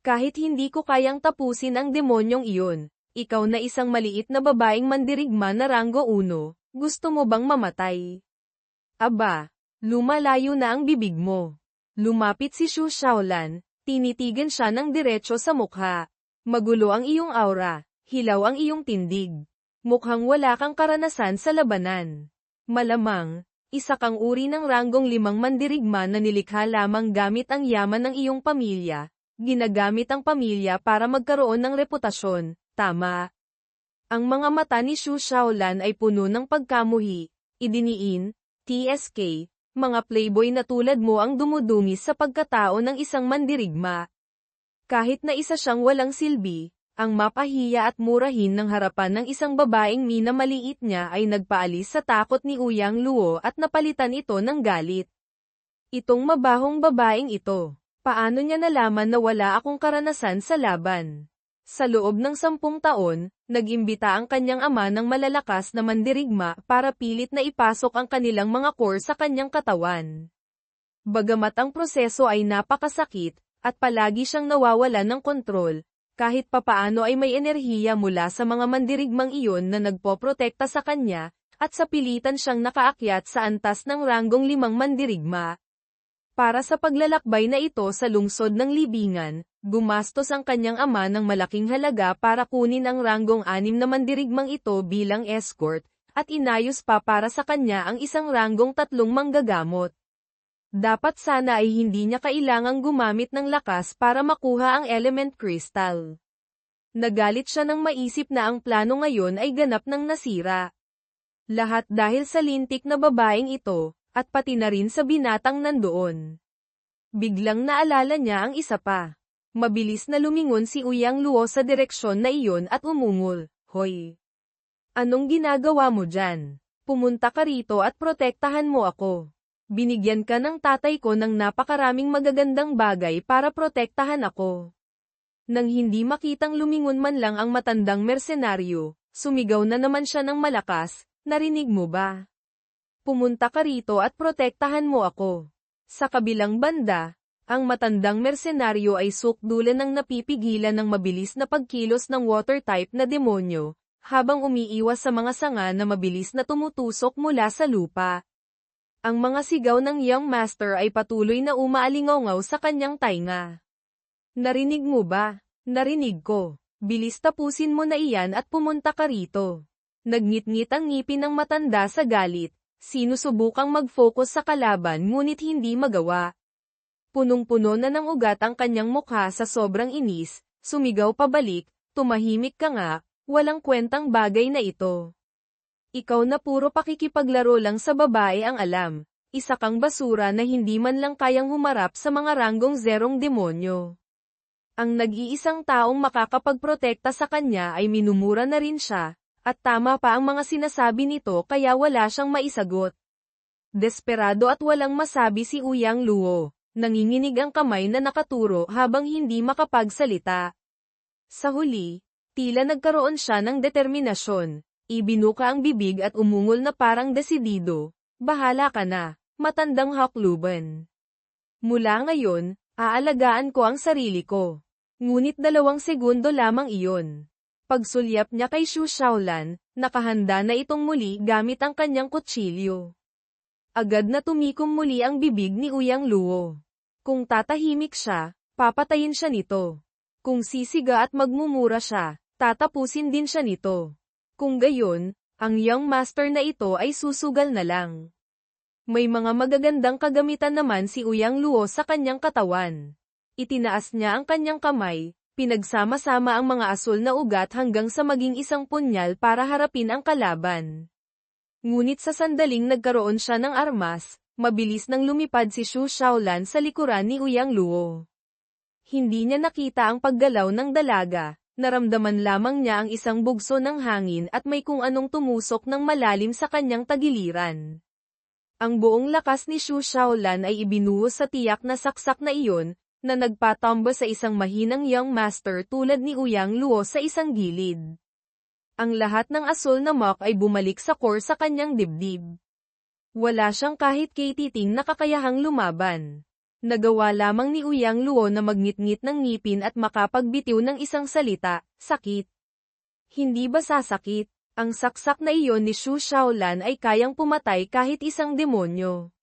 Kahit hindi ko kayang tapusin ang demonyong iyon, ikaw na isang maliit na babaeng mandirigma na ranggo 1, gusto mo bang mamatay? Aba, lumalayo na ang bibig mo. Lumapit si Xu Shaolan, tinitigan siya ng diretso sa mukha. Magulo ang iyong aura, hilaw ang iyong tindig. Mukhang wala kang karanasan sa labanan. Malamang, isa kang uri ng ranggong 5 mandirigma na nilikha lamang gamit ang yaman ng iyong pamilya. Ginagamit ang pamilya para magkaroon ng reputasyon, tama. Ang mga mata ni Xu Shaolan ay puno ng pagkamuhi, idiniin, TSK, mga playboy na tulad mo ang dumudungis sa pagkatao ng isang mandirigma. Kahit na isa siyang walang silbi, ang mapahiya at murahin ng harapan ng isang babaeng minamaliit niya ay nagpaalis sa takot ni Uyang Luo at napalitan ito ng galit. Itong mabahong babaeng ito, paano niya nalaman na wala akong karanasan sa laban? Sa loob ng 10 taon, nag-imbita ang kanyang ama ng malalakas na mandirigma para pilit na ipasok ang kanilang mga core sa kanyang katawan. Bagamat ang proseso ay napakasakit, at palagi siyang nawawala ng kontrol, kahit papaano ay may enerhiya mula sa mga mandirigmang iyon na nagpoprotekta sa kanya, at sa pilitan siyang nakaakyat sa antas ng ranggong 5 mandirigma. Para sa paglalakbay na ito sa lungsod ng libingan, gumastos ang kanyang ama ng malaking halaga para kunin ang ranggong 6 na mandirigmang ito bilang escort, at inayos pa para sa kanya ang isang ranggong 3 manggagamot. Dapat sana ay hindi niya kailangang gumamit ng lakas para makuha ang element crystal. Nagalit siya nang maisip na ang plano ngayon ay ganap ng nasira. Lahat dahil sa lintik na babaeng ito, at pati na rin sa binatang nandoon. Biglang naalala niya ang isa pa. Mabilis na lumingon si Uyang Luo sa direksyon na iyon at umungol, Hoy! Anong ginagawa mo dyan? Pumunta ka rito at protektahan mo ako. Binigyan ka ng tatay ko ng napakaraming magagandang bagay para protektahan ako. Nang hindi makitang lumingon man lang ang matandang mersenaryo, sumigaw na naman siya ng malakas, narinig mo ba? Pumunta ka rito at protektahan mo ako. Sa kabilang banda, ang matandang mersenaryo ay sukdulan ng napipigilan ng mabilis na pagkilos ng water-type na demonyo, habang umiiwas sa mga sanga na mabilis na tumutusok mula sa lupa. Ang mga sigaw ng Young Master ay patuloy na umaalingaw sa kanyang tainga. Narinig mo ba? Narinig ko. Bilis tapusin mo na iyan at pumunta ka rito. Nagngit-ngit ang ngipin ng matanda sa galit. Sinusubukang mag-focus sa kalaban ngunit hindi magawa. Punong-puno na ng ugat ang kanyang mukha sa sobrang inis, sumigaw pabalik, tumahimik ka nga, walang kwentang bagay na ito. Ikaw na puro pakikipaglaro lang sa babae ang alam, isa kang basura na hindi man lang kayang humarap sa mga ranggong zerong demonyo. Ang nag-iisang taong makakapagprotekta sa kanya ay minumura na rin siya, at tama pa ang mga sinasabi nito kaya wala siyang maisagot. Desperado at walang masabi si Uyang Luo, nanginginig ang kamay na nakaturo habang hindi makapagsalita. Sa huli, tila nagkaroon siya ng determinasyon. Ibinuka ang bibig at umungol na parang desidido. Bahala ka na, matandang hakluban. Mula ngayon, aalagaan ko ang sarili ko. Ngunit 2 segundo lamang iyon. Pagsulyap niya kay Xu Shaolan, nakahanda na itong muli gamit ang kanyang kutsilyo. Agad na tumikom muli ang bibig ni Uyang Luo. Kung tatahimik siya, papatayin siya nito. Kung sisiga at magmumura siya, tatapusin din siya nito. Kung gayon, ang Young Master na ito ay susugal na lang. May mga magagandang kagamitan naman si Uyang Luo sa kanyang katawan. Itinaas niya ang kanyang kamay, pinagsama-sama ang mga asul na ugat hanggang sa maging isang punyal para harapin ang kalaban. Ngunit sa sandaling nagkaroon siya ng armas, mabilis nang lumipad si Xu Shaolan sa likuran ni Uyang Luo. Hindi niya nakita ang paggalaw ng dalaga. Naramdaman lamang niya ang isang bugso ng hangin at may kung anong tumusok ng malalim sa kanyang tagiliran. Ang buong lakas ni Xu Shaolan ay ibinuhos sa tiyak na saksak na iyon, na nagpatomba sa isang mahinang Young Master tulad ni Uyang Luo sa isang gilid. Ang lahat ng asul na mock ay bumalik sa core sa kanyang dibdib. Wala siyang kahit katiting na kakayahang lumaban. Nagawa lamang ni Uyang Luo na magngit-ngit ng ngipin at makapagbitiw ng isang salita, sakit. Hindi ba sasakit? Ang saksak na iyon ni Xu Shaolan ay kayang pumatay kahit isang demonyo.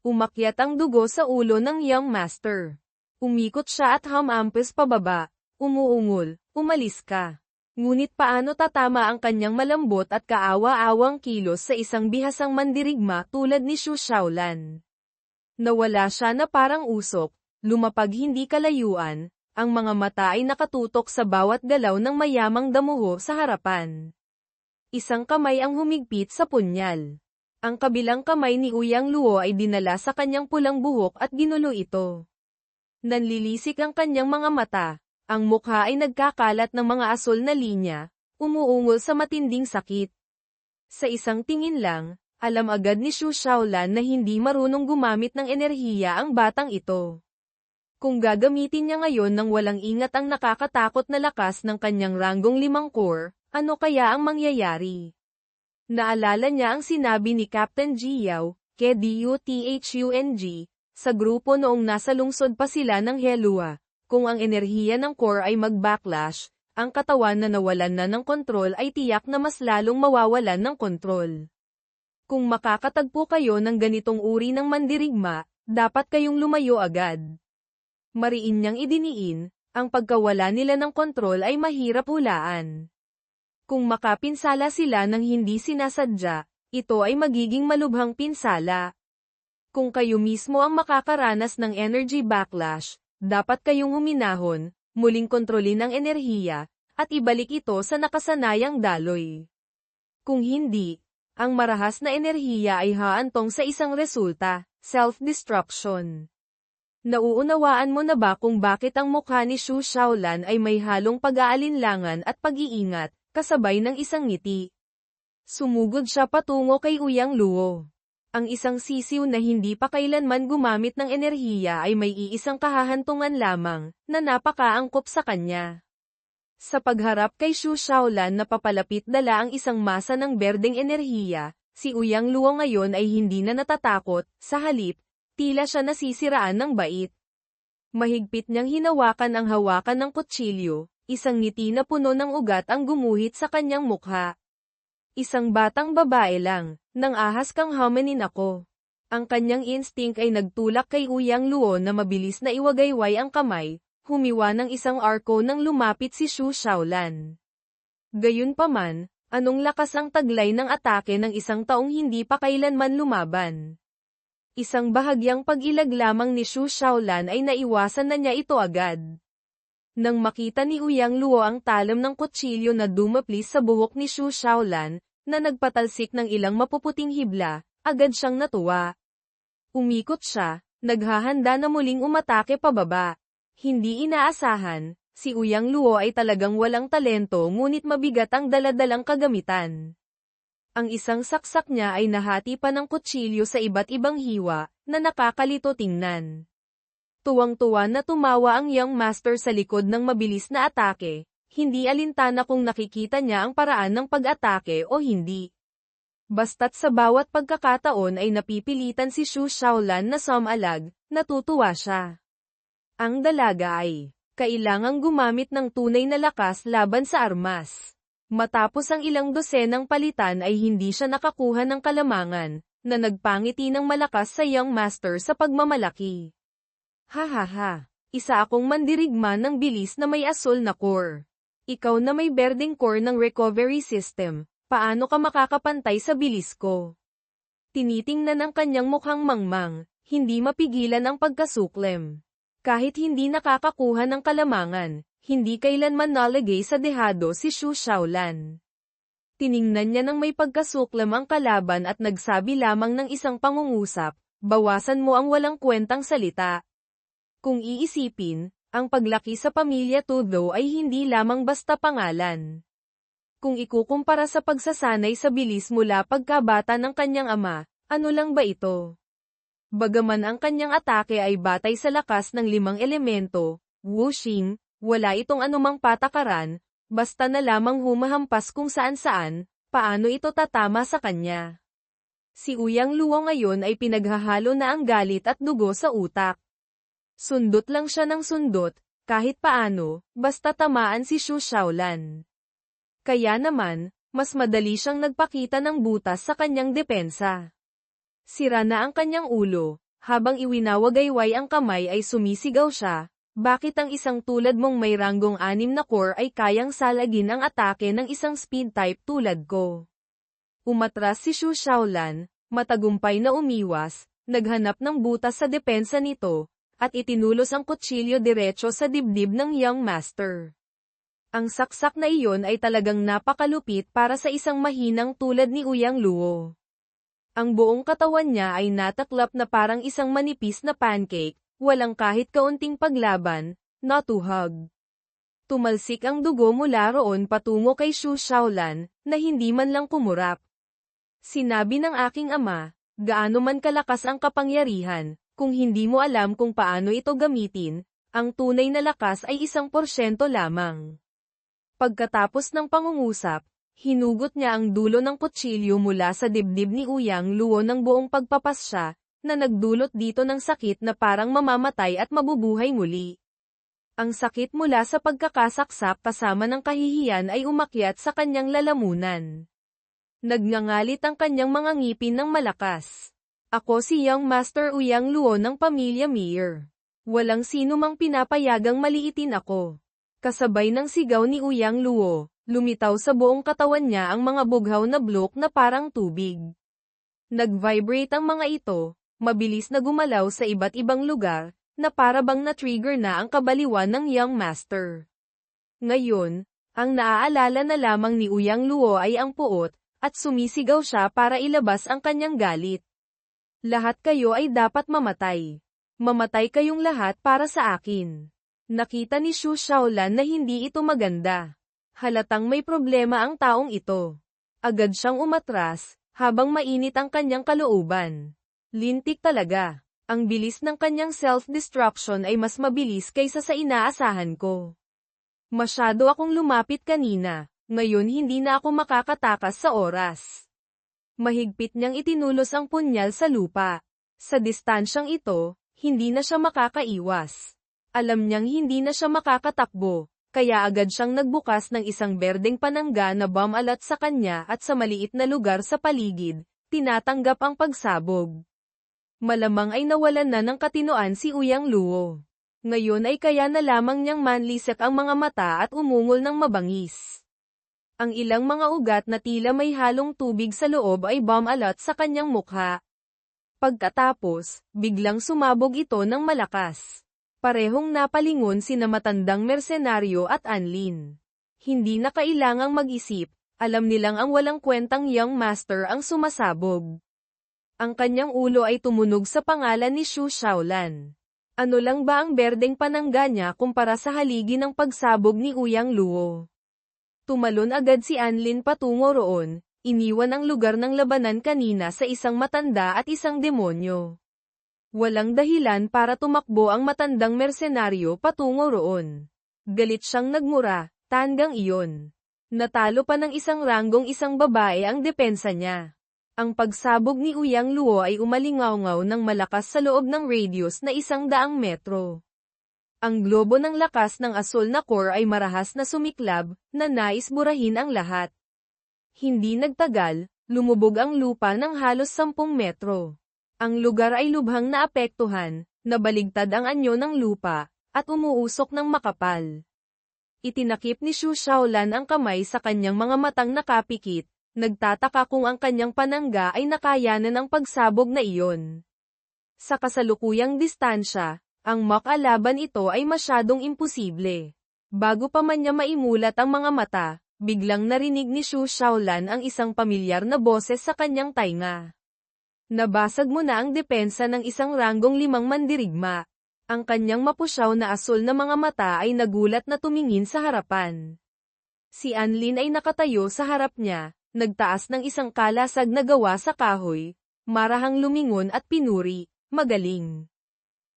Umakyat ang dugo sa ulo ng Young Master. Umikot siya at humampas pababa, umuungol, umalis ka. Ngunit paano tatama ang kanyang malambot at kaawa-awang kilos sa isang bihasang mandirigma tulad ni Xu Shaolan? Nawala siya na parang usok, lumapag hindi kalayuan, ang mga mata ay nakatutok sa bawat galaw ng mayamang damuho sa harapan. Isang kamay ang humigpit sa punyal. Ang kabilang kamay ni Uyang Luo ay dinala sa kanyang pulang buhok at ginulo ito. Nanlilisik ang kanyang mga mata, ang mukha ay nagkakalat ng mga asul na linya, umuungol sa matinding sakit. Sa isang tingin lang, alam agad ni Xu Shaolan na hindi marunong gumamit ng enerhiya ang batang ito. Kung gagamitin niya ngayon ng walang ingat ang nakakatakot na lakas ng kanyang ranggong 5 core, ano kaya ang mangyayari? Naalala niya ang sinabi ni Captain Jiao, KDUTHUNG, sa grupo noong nasa lungsod pa sila ng Helua, kung ang enerhiya ng core ay mag-backlash, ang katawan na nawalan na ng kontrol ay tiyak na mas lalong mawawalan ng kontrol. Kung makakatagpo kayo ng ganitong uri ng mandirigma, dapat kayong lumayo agad. Mariin niyang idiniin, ang pagkawala nila ng kontrol ay mahirap hulaan. Kung makapinsala sila ng hindi sinasadya, ito ay magiging malubhang pinsala. Kung kayo mismo ang makakaranas ng energy backlash, dapat kayong huminahon, muling kontrolin ang enerhiya, at ibalik ito sa nakasanayang daloy. Kung hindi, ang marahas na enerhiya ay haantong sa isang resulta, self-destruction. Nauunawaan mo na ba kung bakit ang mukha ni Xu Shaolan ay may halong pag-aalinlangan at pag-iingat, kasabay ng isang ngiti? Sumugod siya patungo kay Uyang Luo. Ang isang sisiw na hindi pa kailanman gumamit ng enerhiya ay may iisang kahahantungan lamang, na napakaangkop sa kanya. Sa pagharap kay Xu Shaolan na papalapit dala ang isang masa ng berdeng enerhiya, si Uyang Luo ngayon ay hindi na natatakot, sa halip, tila siya nasisiraan ng bait. Mahigpit niyang hinawakan ang hawakan ng kutsilyo, isang ngiti na puno ng ugat ang gumuhit sa kanyang mukha. Isang batang babae lang, nang ahas kang hominin ako. Ang kanyang instinct ay nagtulak kay Uyang Luo na mabilis na iwagayway ang kamay, humiwa ng isang arko nang lumapit si Xu Shaolan. Gayunpaman, anong lakas ang taglay ng atake ng isang taong hindi pa kailanman lumaban. Isang bahagyang pag-ilag lamang ni Xu Shaolan ay naiwasan na niya ito agad. Nang makita ni Uyang Luo ang talam ng kutsilyo na dumaplis sa buhok ni Xu Shaolan, na nagpatalsik ng ilang mapuputing hibla, agad siyang natuwa. Umikot siya, naghahanda na muling umatake pababa. Hindi inaasahan, si Uyang Luo ay talagang walang talento ngunit mabigat ang daladalang kagamitan. Ang isang saksak niya ay nahati pa ng kutsilyo sa iba't ibang hiwa, na nakakalito tingnan. Tuwang-tuwa na tumawa ang young master sa likod ng mabilis na atake, hindi alintana kung nakikita niya ang paraan ng pag-atake o hindi. Basta't sa bawat pagkakataon ay napipilitan si Xu Shaolan na sumalag, natutuwa siya. Ang dalaga ay kailangang gumamit ng tunay na lakas laban sa armas. Matapos ang ilang dosenang palitan ay hindi siya nakakuha ng kalamangan, na nagpangiti ng malakas sa young master sa pagmamalaki. Hahaha, isa akong mandirigma ng bilis na may asul na core. Ikaw na may berdeng core ng recovery system, paano ka makakapantay sa bilis ko? Tinitingnan ang kanyang mukhang mangmang, hindi mapigilan ang pagkasuklem. Kahit hindi nakakakuha ng kalamangan, hindi kailanman nalagay sa dehado si Xu Shaolan. Tiningnan niya ng may pagkasuklam ang kalaban at nagsabi lamang ng isang pangungusap, bawasan mo ang walang kwentang salita. Kung iisipin, ang paglaki sa pamilya Tudlo ay hindi lamang basta pangalan. Kung ikukumpara sa pagsasanay sa bilis mula pagkabata ng kanyang ama, ano lang ba ito? Bagaman ang kanyang atake ay batay sa lakas ng 5 elemento, wuxing, wala itong anumang patakaran, basta na lamang humahampas kung saan-saan, paano ito tatama sa kanya. Si Uyang Luo ngayon ay pinaghahalo na ang galit at dugo sa utak. Sundot lang siya ng sundot, kahit paano, basta tamaan si Xu Shaolan. Kaya naman, mas madali siyang nagpakita ng butas sa kanyang depensa. Sira na ang kanyang ulo, habang iwinawagayway ang kamay ay sumisigaw siya, bakit ang isang tulad mong may ranggong 6 na core ay kayang salagin ang atake ng isang speed type tulad ko? Umatras si Xu Shaolan, matagumpay na umiwas, naghanap ng butas sa depensa nito, at itinulos ang kutsilyo diretso sa dibdib ng young master. Ang saksak na iyon ay talagang napakalupit para sa isang mahinang tulad ni Uyang Luo. Ang buong katawan niya ay nataklap na parang isang manipis na pancake, walang kahit kaunting paglaban, not to hug. Tumalsik ang dugo mula roon patungo kay Xu Shaolan, na hindi man lang kumurap. Sinabi ng aking ama, gaano man kalakas ang kapangyarihan, kung hindi mo alam kung paano ito gamitin, ang tunay na lakas ay 1% lamang. Pagkatapos ng pangungusap, hinugot niya ang dulo ng kutsilyo mula sa dibdib ni Uyang Luo ng buong pagpapasya, na nagdulot dito ng sakit na parang mamamatay at mabubuhay muli. Ang sakit mula sa pagkakasaksak kasama ng kahihiyan ay umakyat sa kanyang lalamunan. Nagngangalit ang kanyang mga ngipin ng malakas. Ako si Young Master Uyang Luo ng pamilya Mir. Walang sino mang pinapayagang maliitin ako. Kasabay ng sigaw ni Uyang Luo, lumitaw sa buong katawan niya ang mga bughaw na blok na parang tubig. Nag-vibrate ang mga ito, mabilis na gumalaw sa iba't ibang lugar, na para bang na-trigger na ang kabaliwan ng Young Master. Ngayon, ang naaalala na lamang ni Uyang Luo ay ang puot, at sumisigaw siya para ilabas ang kanyang galit. Lahat kayo ay dapat mamatay. Mamatay kayong lahat para sa akin. Nakita ni Xu Shaolan na hindi ito maganda. Halatang may problema ang taong ito. Agad siyang umatras, habang mainit ang kanyang kalooban. Lintik talaga. Ang bilis ng kanyang self-destruction ay mas mabilis kaysa sa inaasahan ko. Masyado akong lumapit kanina, ngayon hindi na ako makakatakas sa oras. Mahigpit niyang itinulos ang punyal sa lupa. Sa distansyang ito, hindi na siya makakaiwas. Alam niyang hindi na siya makakatakbo, kaya agad siyang nagbukas ng isang berdeng panangga na bomb alert sa kanya at sa maliit na lugar sa paligid, tinatanggap ang pagsabog. Malamang ay nawalan na ng katinoan si Uyang Luo. Ngayon ay kaya na lamang niyang manlisik ang mga mata at umungol ng mabangis. Ang ilang mga ugat na tila may halong tubig sa loob ay bomb alert sa kanyang mukha. Pagkatapos, biglang sumabog ito ng malakas. Parehong napalingon sina matandang mersenaryo at Anlin. Hindi na kailangang mag-isip, alam nilang ang walang kwentang young master ang sumasabog. Ang kanyang ulo ay tumunog sa pangalan ni Xu Shaolan. Ano lang ba ang berdeng panangga niya kumpara sa haligi ng pagsabog ni Uyang Luo? Tumalon agad si Anlin patungo roon, iniwan ang lugar ng labanan kanina sa isang matanda at isang demonyo. Walang dahilan para tumakbo ang matandang mersenaryo patungo roon. Galit siyang nagmura, tandang iyon. Natalo pa ng isang ranggong isang babae ang depensa niya. Ang pagsabog ni Uyang Luo ay umalingaw-ngaw ng malakas sa loob ng radius na 100 metro. Ang globo ng lakas ng asul na core ay marahas na sumiklab, na nais burahin ang lahat. Hindi nagtagal, lumubog ang lupa ng halos 10 metro. Ang lugar ay lubhang naapektuhan, nabaligtad ang anyo ng lupa, at umuusok ng makapal. Itinakip ni Xu Shaolan ang kamay sa kanyang mga matang nakapikit. Nagtataka kung ang kanyang panangga ay nakayanan ang pagsabog na iyon. Sa kasalukuyang distansya, ang makalaban ito ay masyadong imposible. Bago pa man niya maimulat ang mga mata, biglang narinig ni Xu Shaolan ang isang pamilyar na boses sa kanyang tainga. Nabasag mo na ang depensa ng isang ranggong 5 mandirigma. Ang kanyang mapusyaw na asul na mga mata ay nagulat na tumingin sa harapan. Si Anlin ay nakatayo sa harap niya. Nagtaas ng isang kalasag na gawa sa kahoy, marahang lumingon at pinuri, magaling.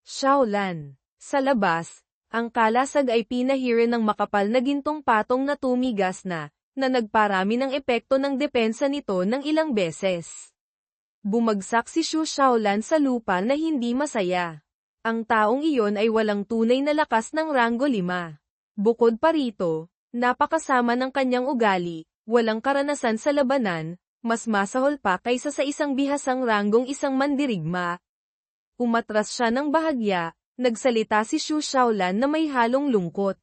Shaolan. Sa labas, ang kalasag ay pinahiri ng makapal na gintong patong na tumigas na nagparami ng epekto ng depensa nito ng ilang beses. Bumagsak si Xu Shaolan sa lupa na hindi masaya. Ang taong iyon ay walang tunay na lakas ng ranggo 5. Bukod pa rito, napakasama ng kanyang ugali. Walang karanasan sa labanan, mas masahol pa kaysa sa isang bihasang ranggong isang mandirigma. Umatras siya ng bahagya, nagsalita si Xu Shaolan na may halong lungkot.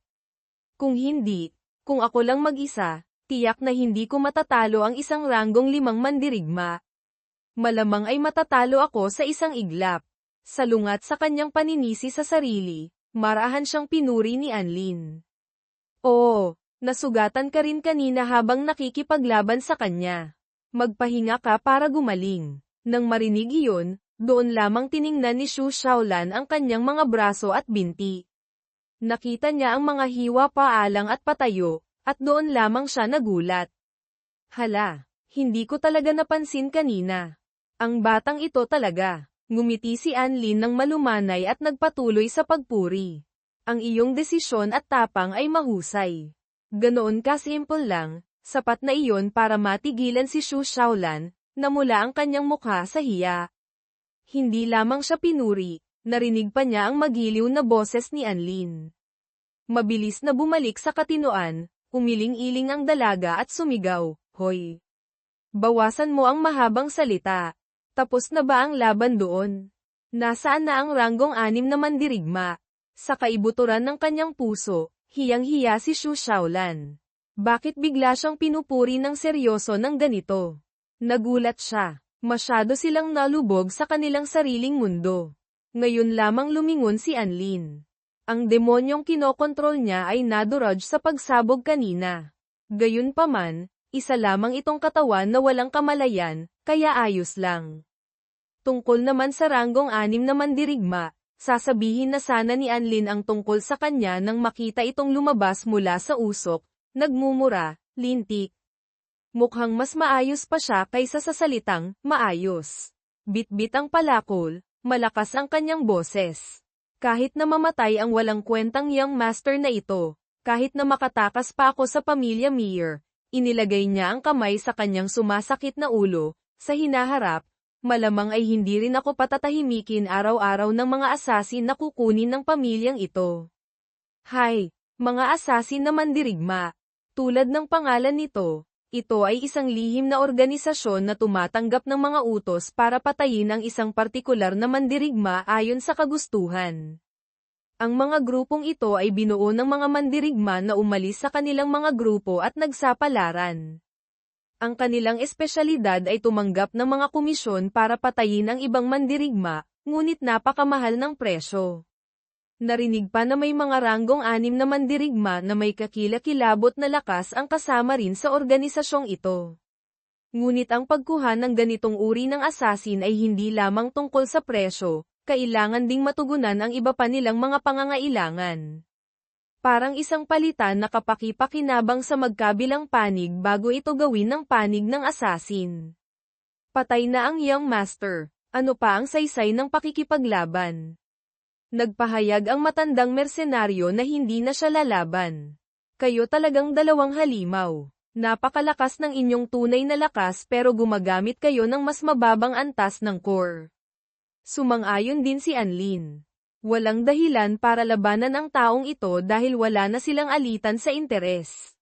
Kung ako lang mag-isa, tiyak na hindi ko matatalo ang isang ranggong 5 mandirigma. Malamang ay matatalo ako sa isang iglap. Salungat sa kanyang paninisi sa sarili, marahan siyang pinuri ni Anlin. Oo. Nasugatan ka rin kanina habang nakikipaglaban sa kanya. Magpahinga ka para gumaling. Nang marinig iyon, doon lamang tiningnan ni Xu Shaolan ang kanyang mga braso at binti. Nakita niya ang mga hiwa paalang at patayo, at doon lamang siya nagulat. Hala, hindi ko talaga napansin kanina. Ang batang ito talaga. Ngumiti si Anlin ng malumanay at nagpatuloy sa pagpuri. Ang iyong desisyon at tapang ay mahusay. Ganoon ka-simple lang, sapat na iyon para matigilan si Xu Shaolan, na mula ang kanyang mukha sa hiya. Hindi lamang siya pinuri, narinig pa niya ang magiliw na boses ni Anlin. Mabilis na bumalik sa katinoan, umiling-iling ang dalaga at sumigaw, "Hoy! Bawasan mo ang mahabang salita. Tapos na ba ang laban doon? Nasaan na ang ranggong 6 na mandirigma?" Sa kaibuturan ng kanyang puso, hiyang-hiya si Xu Shaolan. Bakit bigla siyang pinupuri ng seryoso ng ganito? Nagulat siya. Masyado silang nalubog sa kanilang sariling mundo. Ngayon lamang lumingon si Anlin. Ang demonyong kinokontrol niya ay nadurog sa pagsabog kanina. Gayunpaman, isa lamang itong katawan na walang kamalayan, kaya ayos lang. Tungkol naman sa ranggong 6 na mandirigma, sasabihin na sana ni Anlin ang tungkol sa kanya nang makita itong lumabas mula sa usok, nagmumura, lintik. Mukhang mas maayos pa siya kaysa sa salitang, maayos. Bitbit ang palakol, malakas ang kanyang boses. Kahit na mamatay ang walang kwentang young master na ito, kahit na makatakas pa ako sa pamilya Meir, inilagay niya ang kamay sa kanyang sumasakit na ulo, sa hinaharap, malamang ay hindi rin ako patatahimikin araw-araw ng mga asasin na kukunin ng pamilyang ito. Hay, mga asasin na mandirigma. Tulad ng pangalan nito, ito ay isang lihim na organisasyon na tumatanggap ng mga utos para patayin ang isang partikular na mandirigma ayon sa kagustuhan. Ang mga grupong ito ay binuo ng mga mandirigma na umalis sa kanilang mga grupo at nagsapalaran. Ang kanilang espesyalidad ay tumanggap ng mga komisyon para patayin ang ibang mandirigma, ngunit napakamahal ng presyo. Narinig pa na may mga ranggong 6 na mandirigma na may kakilakilabot na lakas ang kasama rin sa organisasyong ito. Ngunit ang pagkuha ng ganitong uri ng asasin ay hindi lamang tungkol sa presyo, kailangan ding matugunan ang iba pa nilang mga pangangailangan. Parang isang palitan na kapaki-pakinabang sa magkabilang panig bago ito gawin ng panig ng asasin. Patay na ang young master, ano pa ang saysay ng pakikipaglaban? Nagpahayag ang matandang mersenaryo na hindi na siya lalaban. Kayo talagang dalawang halimaw. Napakalakas ng inyong tunay na lakas pero gumagamit kayo ng mas mababang antas ng core. Sumang-ayon din si Anlin. Walang dahilan para labanan ang taong ito dahil wala na silang alitan sa interes.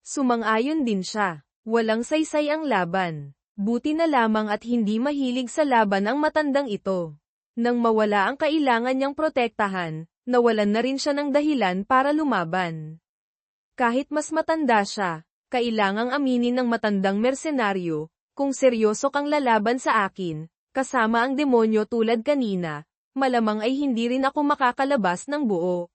Sumang-ayon din siya. Walang saysay ang laban. Buti na lamang at hindi mahilig sa laban ang matandang ito. Nang mawala ang kailangan niyang protektahan, nawalan na rin siya ng dahilan para lumaban. Kahit mas matanda siya, kailangang aminin ng matandang mersenaryo, kung seryoso kang lalaban sa akin, kasama ang demonyo tulad kanina, malamang ay hindi rin ako makakalabas ng buo.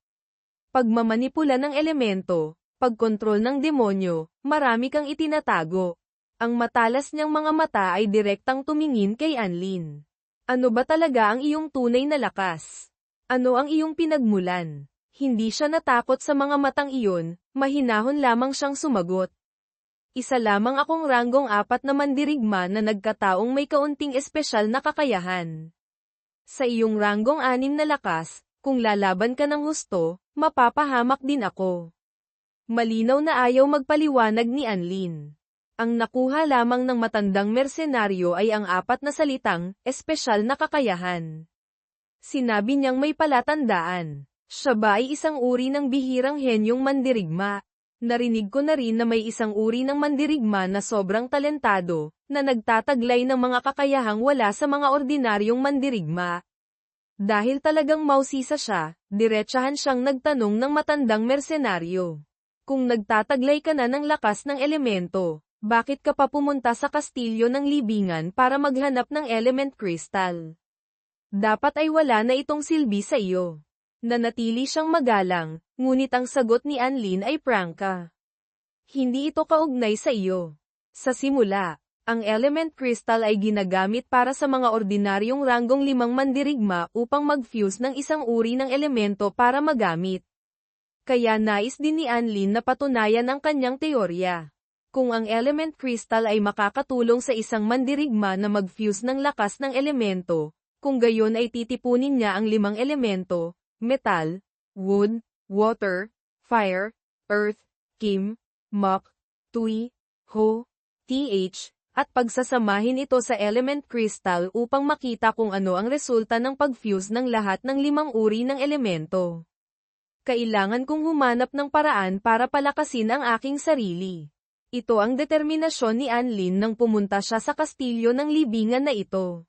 Pagmamanipula ng elemento, pagkontrol ng demonyo, marami kang itinatago. Ang matalas niyang mga mata ay direktang tumingin kay Anlin. Ano ba talaga ang iyong tunay na lakas? Ano ang iyong pinagmulan? Hindi siya natakot sa mga matang iyon, mahinahon lamang siyang sumagot. Isa lamang akong ranggong 4 na mandirigma na nagkataong may kaunting espesyal na kakayahan. Sa iyong ranggong 6 na lakas, kung lalaban ka ng husto, mapapahamak din ako. Malinaw na ayaw magpaliwanag ni Anlin. Ang nakuha lamang ng matandang mersenaryo ay ang 4 na salitang, espesyal na kakayahan. Sinabi niyang may palatandaan. Siya ba ay isang uri ng bihirang henyong mandirigma? Narinig ko na rin na may isang uri ng mandirigma na sobrang talentado, na nagtataglay ng mga kakayahang wala sa mga ordinaryong mandirigma. Dahil talagang mausisa siya, diretsahan siyang nagtanong ng matandang mersenaryo. Kung nagtataglay ka na ng lakas ng elemento, bakit ka pa pumunta sa kastilyo ng libingan para maghanap ng element crystal? Dapat ay wala na itong silbi sa iyo. Nanatili siyang magalang, ngunit ang sagot ni Anlin ay prangka. Hindi ito kaugnay sa iyo. Sa simula, ang element crystal ay ginagamit para sa mga ordinaryong ranggong 5 mandirigma upang mag-fuse ng isang uri ng elemento para magamit. Kaya nais din ni Anlin na patunayan ang kanyang teorya. Kung ang element crystal ay makakatulong sa isang mandirigma na mag-fuse ng lakas ng elemento, kung gayon ay titipunin niya ang 5 elemento, metal, wood, water, fire, earth, kim, muk, tui, ho, th, at pagsasamahin ito sa element crystal upang makita kung ano ang resulta ng pag-fuse ng lahat ng 5 uri ng elemento. Kailangan kong humanap ng paraan para palakasin ang aking sarili. Ito ang determinasyon ni Anlin nang pumunta siya sa kastilyo ng libingan na ito.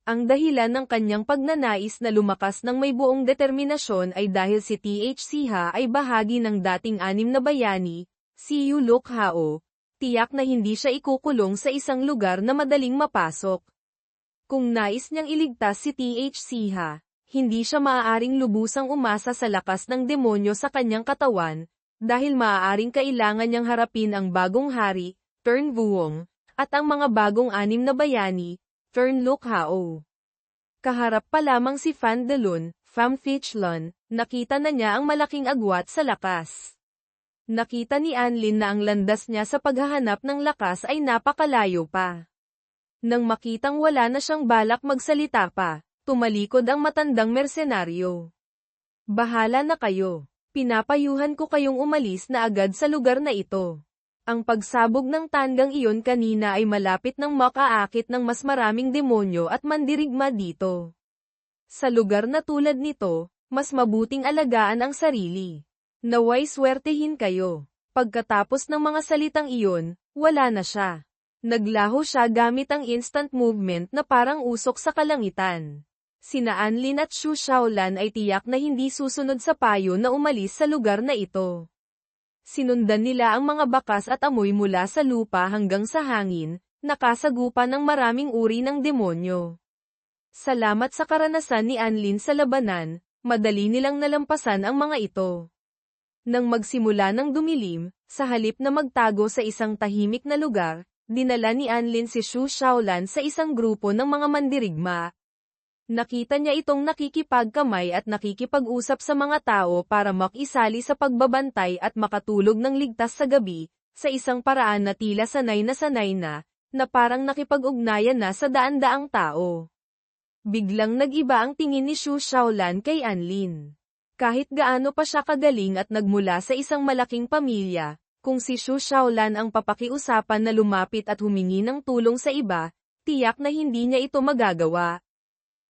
Ang dahilan ng kanyang pagnanais na lumakas ng may buong determinasyon ay dahil si THC Ha ay bahagi ng dating 6 na bayani, si Yu Luk Hao, tiyak na hindi siya ikukulong sa isang lugar na madaling mapasok. Kung nais niyang iligtas si THC Ha, hindi siya maaaring lubusang umasa sa lakas ng demonyo sa kanyang katawan, dahil maaaring kailangan niyang harapin ang bagong hari, Turn Vuong, at ang mga bagong 6 na bayani, Turn Luk Hao. Kaharap pa lamang si Fan Delun, Pham Thich Lun, nakita na niya ang malaking agwat sa lakas. Nakita ni Anlin na ang landas niya sa paghahanap ng lakas ay napakalayo pa. Nang makitang wala na siyang balak magsalita pa, tumalikod ang matandang mersenaryo. Bahala na kayo. Pinapayuhan ko kayong umalis na agad sa lugar na ito. Ang pagsabog ng tandang iyon kanina ay malapit nang makaakit ng mas maraming demonyo at mandirigma dito. Sa lugar na tulad nito, mas mabuting alagaan ang sarili. Naway swertehin kayo. Pagkatapos ng mga salitang iyon, wala na siya. Naglaho siya gamit ang instant movement na parang usok sa kalangitan. Sina Anlin at Xu Shaolan ay tiyak na hindi susunod sa payo na umalis sa lugar na ito. Sinundan nila ang mga bakas at amoy mula sa lupa hanggang sa hangin, nakasagupa ng maraming uri ng demonyo. Salamat sa karanasan ni Anlin sa labanan, madali nilang nalampasan ang mga ito. Nang magsimula ng dumilim, sa halip na magtago sa isang tahimik na lugar, dinala ni Anlin si Xu Shaolan sa isang grupo ng mga mandirigma. Nakita niya itong nakikipagkamay at nakikipag-usap sa mga tao para makisali sa pagbabantay at makatulog ng ligtas sa gabi, sa isang paraan na tila sanay na parang nakipag-ugnayan na sa daan-daang tao. Biglang nag-iba ang tingin ni Xu Shaolan kay Anlin. Kahit gaano pa siya kagaling at nagmula sa isang malaking pamilya, kung si Xu Shaolan ang papakiusapan na lumapit at humingi ng tulong sa iba, tiyak na hindi niya ito magagawa.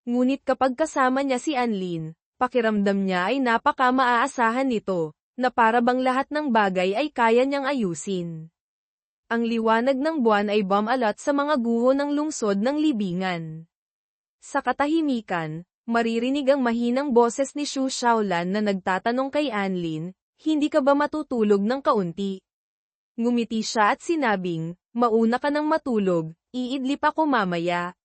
Ngunit kapag kasama niya si Anlin, pakiramdam niya ay napaka-maaasahan nito, na para bang lahat ng bagay ay kaya niyang ayusin. Ang liwanag ng buwan ay bumalat sa mga guho ng lungsod ng libingan. Sa katahimikan, maririnig ang mahinang boses ni Xu Shaolan na nagtatanong kay Anlin, "Hindi ka ba matutulog ng kaunti?" Ngumiti siya at sinabing, "Mauna ka nang matulog, iidlip ako mamaya."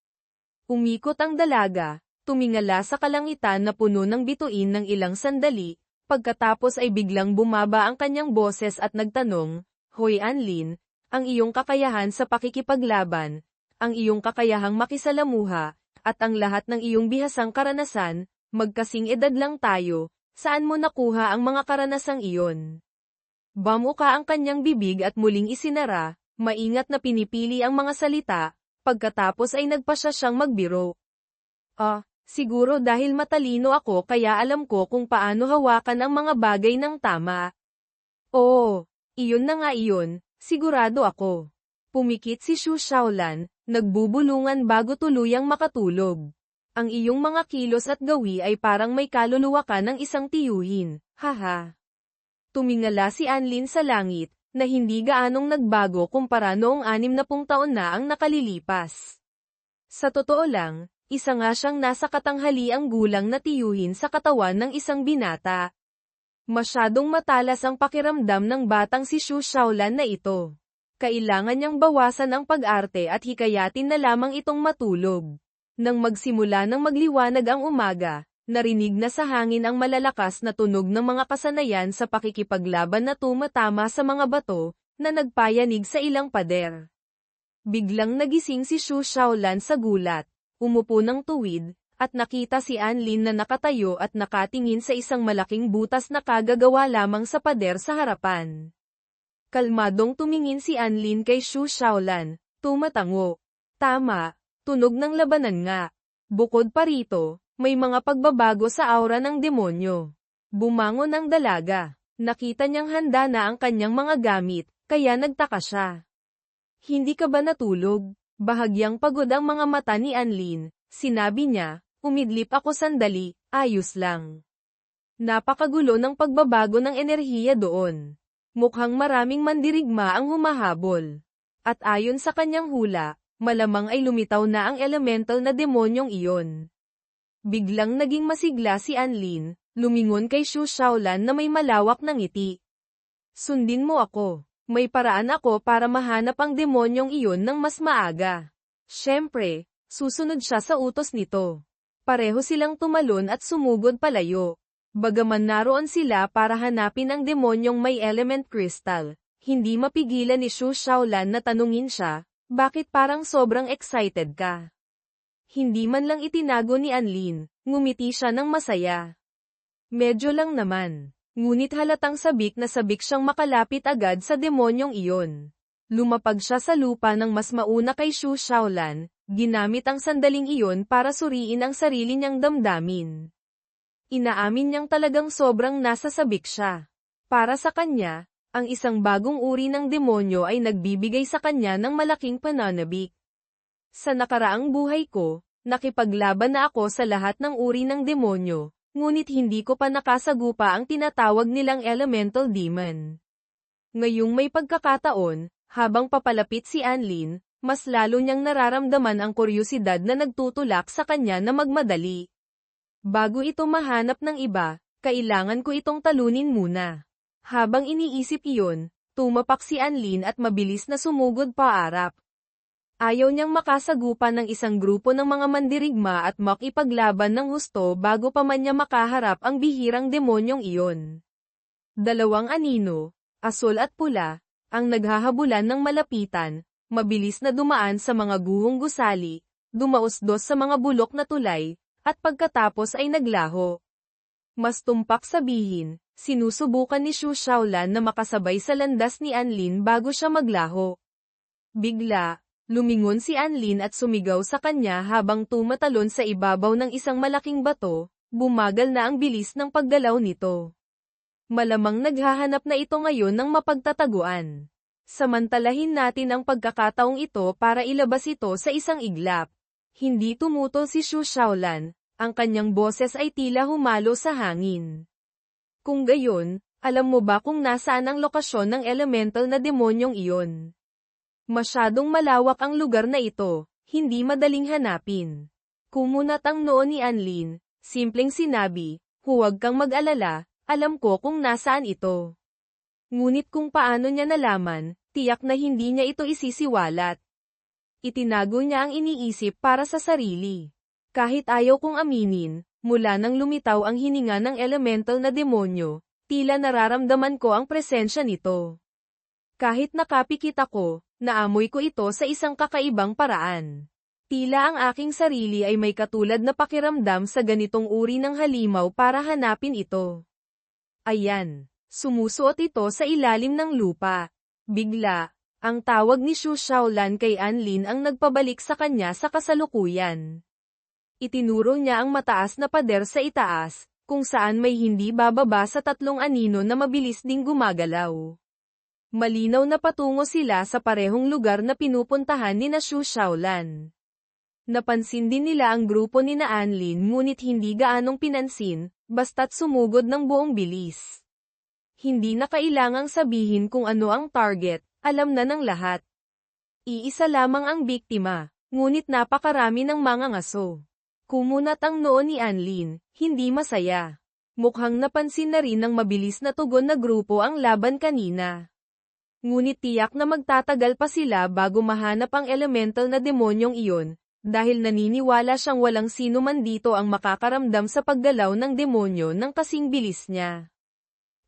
Umikot ang dalaga, tumingala sa kalangitan na puno ng bituin ng ilang sandali, pagkatapos ay biglang bumaba ang kanyang boses at nagtanong, "Hoy Anlin, ang iyong kakayahan sa pakikipaglaban, ang iyong kakayahang makisalamuha, at ang lahat ng iyong bihasang karanasan, magkasing edad lang tayo, saan mo nakuha ang mga karanasang iyon?" Bamuka ang kanyang bibig at muling isinara, maingat na pinipili ang mga salita, pagkatapos ay nagpasya siyang magbiro. Siguro dahil matalino ako kaya alam ko kung paano hawakan ang mga bagay ng tama. Oo, iyon na nga iyon, sigurado ako. Pumikit si Xu Shaolan, nagbubulungan bago tuluyang makatulog. Ang iyong mga kilos at gawi ay parang may kaluluwa ka ng isang tiyuhin, haha. Tumingala si Anlin sa langit, na hindi gaanong nagbago kumpara noong 60 taon na ang nakalilipas. Sa totoo lang, isa nga siyang nasa katanghaliang gulang na tiyuhin sa katawan ng isang binata. Masyadong matalas ang pakiramdam ng batang si Xu Shaolan na ito. Kailangan niyang bawasan ang pag-arte at hikayatin na lamang itong matulog. Nang magsimula ng magliwanag ang umaga, narinig na sa hangin ang malalakas na tunog ng mga kasanayan sa pakikipaglaban na tumatama sa mga bato, na nagpayanig sa ilang pader. Biglang nagising si Xu Shaolan sa gulat, umupo ng tuwid, at nakita si Anlin na nakatayo at nakatingin sa isang malaking butas na kagagawa lamang sa pader sa harapan. Kalmadong tumingin si Anlin kay Xu Shaolan, tumatango. Tama, tunog ng labanan nga. Bukod pa rito, may mga pagbabago sa aura ng demonyo. Bumangon ang dalaga. Nakita niyang handa na ang kanyang mga gamit, kaya nagtaka siya. Hindi ka ba natulog? Bahagyang pagod ang mga mata ni Anlin, sinabi niya, umidlip ako sandali, ayos lang. Napakagulo ng pagbabago ng enerhiya doon. Mukhang maraming mandirigma ang humahabol. At ayon sa kanyang hula, malamang ay lumitaw na ang elemental na demonyong iyon. Biglang naging masigla si Anlin, lumingon kay Xu Shaolan na may malawak na ngiti. Sundin mo ako. May paraan ako para mahanap ang demonyong iyon ng mas maaga. Siyempre, susunod siya sa utos nito. Pareho silang tumalon at sumugod palayo. Bagaman naroon sila para hanapin ang demonyong may element crystal, hindi mapigilan ni Xu Shaolan na tanungin siya, bakit parang sobrang excited ka? Hindi man lang itinago ni Anlin, ngumiti siya ng masaya. Medyo lang naman. Ngunit halatang sabik siyang makalapit agad sa demonyong iyon. Lumapag siya sa lupa ng mas mauna kay Xu Shaolan, ginamit ang sandaling iyon para suriin ang sarili niyang damdamin. Inaamin niyang talagang sobrang nasasabik siya. Para sa kanya, ang isang bagong uri ng demonyo ay nagbibigay sa kanya ng malaking pananabik. Sa nakaraang buhay ko, nakipaglaban na ako sa lahat ng uri ng demonyo, ngunit hindi ko pa nakasagupa ang tinatawag nilang elemental demon. Ngayong may pagkakataon, habang papalapit si Anlin, mas lalo niyang nararamdaman ang kuryosidad na nagtutulak sa kanya na magmadali. Bago ito mahanap ng iba, kailangan ko itong talunin muna. Habang iniisip iyon, tumapak si Anlin at mabilis na sumugod paarap. Ayaw niyang makasagupa ng isang grupo ng mga mandirigma at makipaglaban ng husto bago pa man niya makaharap ang bihirang demonyong iyon. Dalawang anino, asul at pula, ang naghahabulan ng malapitan, mabilis na dumaan sa mga guhong gusali, dumausdos sa mga bulok na tulay, at pagkatapos ay naglaho. Mas tumpak sabihin, sinusubukan ni Xu Shaolan na makasabay sa landas ni Anlin bago siya maglaho. Bigla, lumingon si Anlin at sumigaw sa kanya habang tumatalon sa ibabaw ng isang malaking bato, bumagal na ang bilis ng paggalaw nito. Malamang naghahanap na ito ngayon ng mapagtataguan. Samantalahin natin ang pagkakataong ito para ilabas ito sa isang iglap. Hindi tumutol si Xu Shaolan, ang kanyang boses ay tila humalo sa hangin. Kung gayon, alam mo ba kung nasaan ang lokasyon ng elemental na demonyong iyon? Masyadong malawak ang lugar na ito, hindi madaling hanapin. Kumunat ang noo ni Anlin, simpleng sinabi, huwag kang mag-alala, alam ko kung nasaan ito. Ngunit kung paano niya nalaman, tiyak na hindi niya ito isisiwalat. Itinago niya ang iniisip para sa sarili. Kahit ayaw kong aminin, mula nang lumitaw ang hininga ng elemental na demonyo, tila nararamdaman ko ang presensya nito. Kahit nakapikit ako, naamoy ko ito sa isang kakaibang paraan. Tila ang aking sarili ay may katulad na pakiramdam sa ganitong uri ng halimaw para hanapin ito. Ayan, sumusuot ito sa ilalim ng lupa. Bigla, ang tawag ni Xu Shaolan kay Anlin ang nagpabalik sa kanya sa kasalukuyan. Itinuro niya ang mataas na pader sa itaas, kung saan may hindi bababa sa 3 anino na mabilis ding gumagalaw. Malinaw na patungo sila sa parehong lugar na pinupuntahan ni na Xu Shaolan. Napansin din nila ang grupo ni na Anlin ngunit hindi gaanong pinansin, basta't sumugod ng buong bilis. Hindi na kailangang sabihin kung ano ang target, alam na ng lahat. Iisa lamang ang biktima, ngunit napakarami ng mga ngaso. Kumunat ang noo ni Anlin, hindi masaya. Mukhang napansin na rin ng mabilis na tugon na grupo ang laban kanina. Ngunit tiyak na magtatagal pa sila bago mahanap ang elemental na demonyong iyon, dahil naniniwala siyang walang sino man dito ang makakaramdam sa paggalaw ng demonyo ng kasing bilis niya.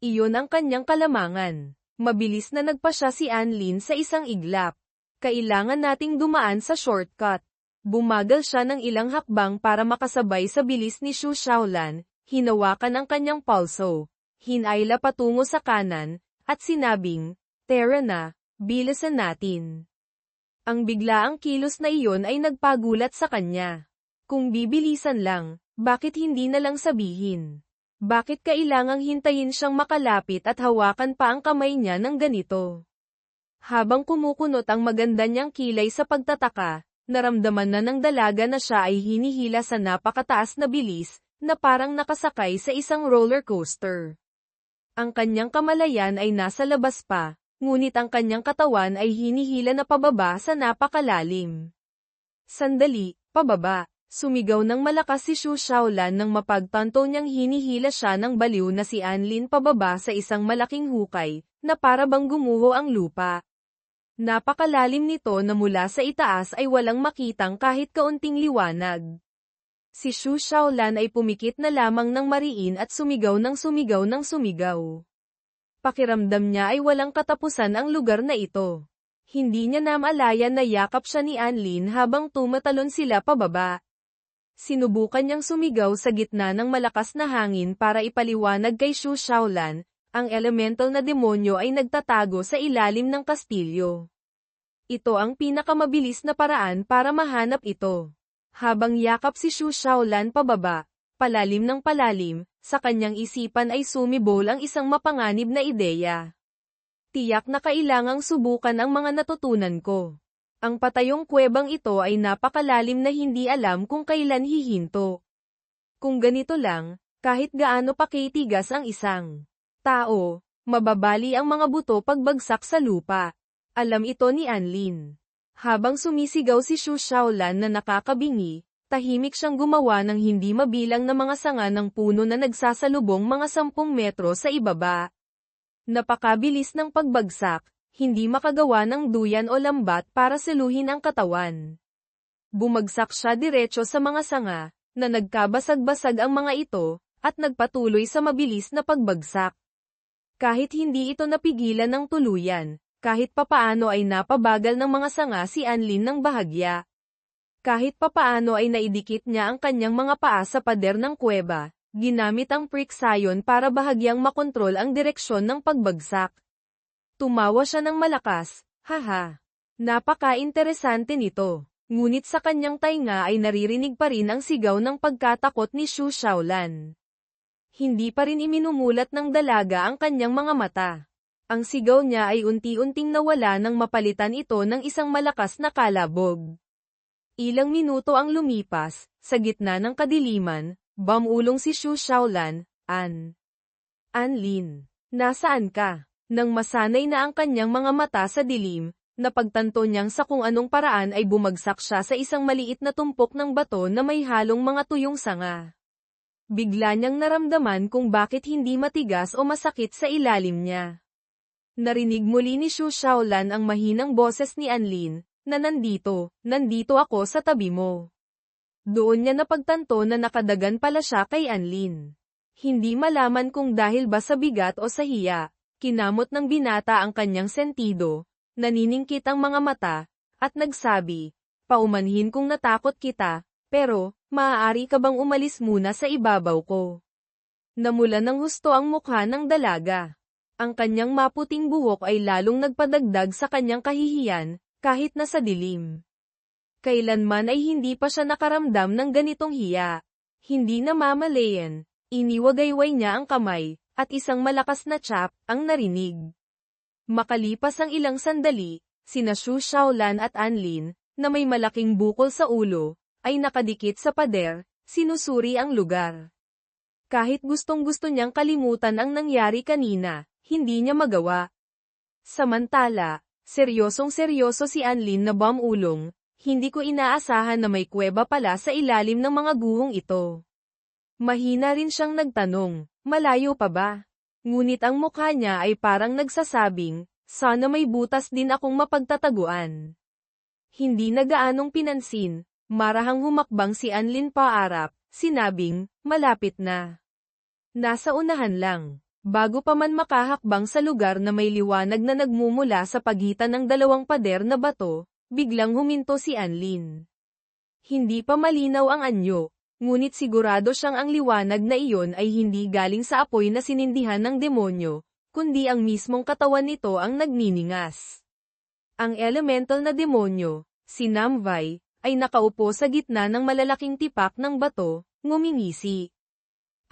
Iyon ang kanyang kalamangan. Mabilis na nagpasya si Anlin sa isang iglap. Kailangan nating dumaan sa shortcut. Bumagal siya ng ilang hakbang para makasabay sa bilis ni Xu Shaolan, hinawakan ang kanyang pulso, hinayla patungo sa kanan, at sinabing, "Tara na, bilisan natin." Ang biglaang kilos na iyon ay nagpagulat sa kanya. Kung bibilisan lang, bakit hindi na lang sabihin? Bakit kailangang hintayin siyang makalapit at hawakan pa ang kamay niya ng ganito? Habang kumukunot ang maganda niyang kilay sa pagtataka, naramdaman na ng dalaga na siya ay hinihila sa napakataas na bilis, na parang nakasakay sa isang roller coaster. Ang kanyang kamalayan ay nasa labas pa, ngunit ang kanyang katawan ay hinihila na pababa sa napakalalim. Sandali, pababa, sumigaw ng malakas si Xu Shaolan nang mapagtanto niyang hinihila siya ng baliw na si Anlin pababa sa isang malaking hukay, na para bang gumuho ang lupa. Napakalalim nito na mula sa itaas ay walang makitang kahit kaunting liwanag. Si Xu Shaolan ay pumikit na lamang ng mariin at sumigaw ng sumigaw ng sumigaw. Pakiramdam niya ay walang katapusan ang lugar na ito. Hindi niya namalayan na yakap siya ni Anlin habang tumatalon sila pababa. Sinubukan niyang sumigaw sa gitna ng malakas na hangin para ipaliwanag kay Xu Shaolan, ang elemental na demonyo ay nagtatago sa ilalim ng kastilyo. Ito ang pinakamabilis na paraan para mahanap ito. Habang yakap si Xu Shaolan pababa, palalim ng palalim, sa kanyang isipan ay sumibol ang isang mapanganib na ideya. Tiyak na kailangang subukan ang mga natutunan ko. Ang patayong kuwebang ito ay napakalalim na hindi alam kung kailan hihinto. Kung ganito lang, kahit gaano pa kitigas ang isang tao, mababali ang mga buto pagbagsak sa lupa. Alam ito ni Anlin. Habang sumisigaw si Xu Shaolan na nakakabingi, tahimik siyang gumawa ng hindi mabilang na mga sanga ng puno na nagsasalubong mga 10 metro sa ibaba. Napakabilis ng pagbagsak, hindi makagawa ng duyan o lambat para seluhin ang katawan. Bumagsak siya diretso sa mga sanga, na nagkabasag-basag ang mga ito, at nagpatuloy sa mabilis na pagbagsak. Kahit hindi ito napigilan ng tuluyan, kahit papaano ay napabagal ng mga sanga si Anlin ng bahagya. Kahit papaano ay naidikit niya ang kanyang mga paa sa pader ng kuweba, ginamit ang priksayon para bahagyang makontrol ang direksyon ng pagbagsak. Tumawa siya ng malakas, haha. Napaka-interesante nito. Ngunit sa kanyang tainga ay naririnig pa rin ang sigaw ng pagkatakot ni Xu Shaolan. Hindi pa rin iminumulat ng dalaga ang kanyang mga mata. Ang sigaw niya ay unti-unting nawala nang mapalitan ito ng isang malakas na kalabog. Ilang minuto ang lumipas, sa gitna ng kadiliman, bumulong si Xu Shaolan, Anlin, nasaan ka? Nang masanay na ang kanyang mga mata sa dilim, napagtanto niyang sa kung anong paraan ay bumagsak siya sa isang maliit na tumpok ng bato na may halong mga tuyong sanga. Bigla niyang naramdaman kung bakit hindi matigas o masakit sa ilalim niya. Narinig muli ni Xu Shaolan ang mahinang boses ni Anlin, na nandito ako sa tabi mo. Doon niya napagtanto na nakadagan pala siya kay Anlin. Hindi malaman kung dahil ba sa bigat o sa hiya. Kinamot ng binata ang kanyang sentido, naniningkit ang mga mata, at nagsabi, paumanhin kung natakot kita, pero, maaari ka bang umalis muna sa ibabaw ko? Namula ng husto ang mukha ng dalaga. Ang kanyang maputing buhok ay lalong nagpadagdag sa kanyang kahihiyan, kahit na sa dilim. Kailanman ay hindi pa siya nakaramdam ng ganitong hiya. Hindi namamalayan, iniwagayway niya ang kamay, at isang malakas na chap ang narinig. Makalipas ang ilang sandali, sina Xu Shaolan at Anlin, na may malaking bukol sa ulo, ay nakadikit sa pader, sinusuri ang lugar. Kahit gustong-gusto niyang kalimutan ang nangyari kanina, hindi niya magawa. Samantala, seryosong-seryoso si Anlin na bumulong, hindi ko inaasahan na may kuweba pala sa ilalim ng mga guhong ito. Mahina rin siyang nagtanong, malayo pa ba? Ngunit ang mukha niya ay parang nagsasabing, sana may butas din akong mapagtataguan. Hindi na gaanong pinansin, marahang humakbang si Anlin paarap, sinabing, malapit na. Nasa unahan lang. Bago pa man makahakbang sa lugar na may liwanag na nagmumula sa pagitan ng dalawang pader na bato, biglang huminto si Anlin. Hindi pa malinaw ang anyo. Ngunit sigurado siyang ang liwanag na iyon ay hindi galing sa apoy na sinindihan ng demonyo, kundi ang mismong katawan nito ang nagniningas. Ang elemental na demonyo, si Namvay, ay nakaupo sa gitna ng malalaking tipak ng bato, ngumingisi.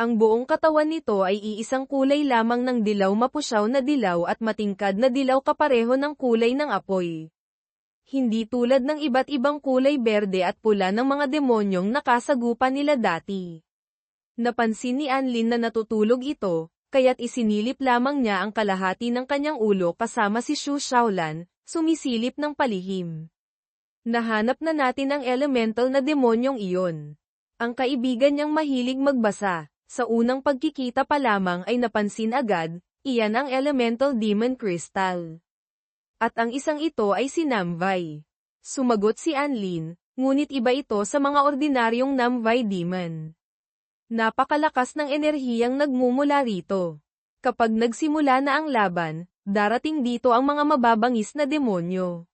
Ang buong katawan nito ay iisang kulay lamang ng dilaw mapusyaw na dilaw at matingkad na dilaw kapareho ng kulay ng apoy. Hindi tulad ng iba't ibang kulay berde at pula ng mga demonyong nakasagupan nila dati. Napansin ni Anlin na natutulog ito, kaya't isinilip lamang niya ang kalahati ng kanyang ulo kasama si Xu Shaolan, sumisilip ng palihim. Nahanap na natin ang elemental na demonyong iyon. Ang kaibigan niyang mahilig magbasa, sa unang pagkikita pa lamang ay napansin agad, iyan ang elemental demon crystal. At ang isang ito ay si Namvay. Sumagot si Anlin, ngunit iba ito sa mga ordinaryong Namvay demon. Napakalakas ng enerhiyang nagmumula rito. Kapag nagsimula na ang laban, darating dito ang mga mababangis na demonyo.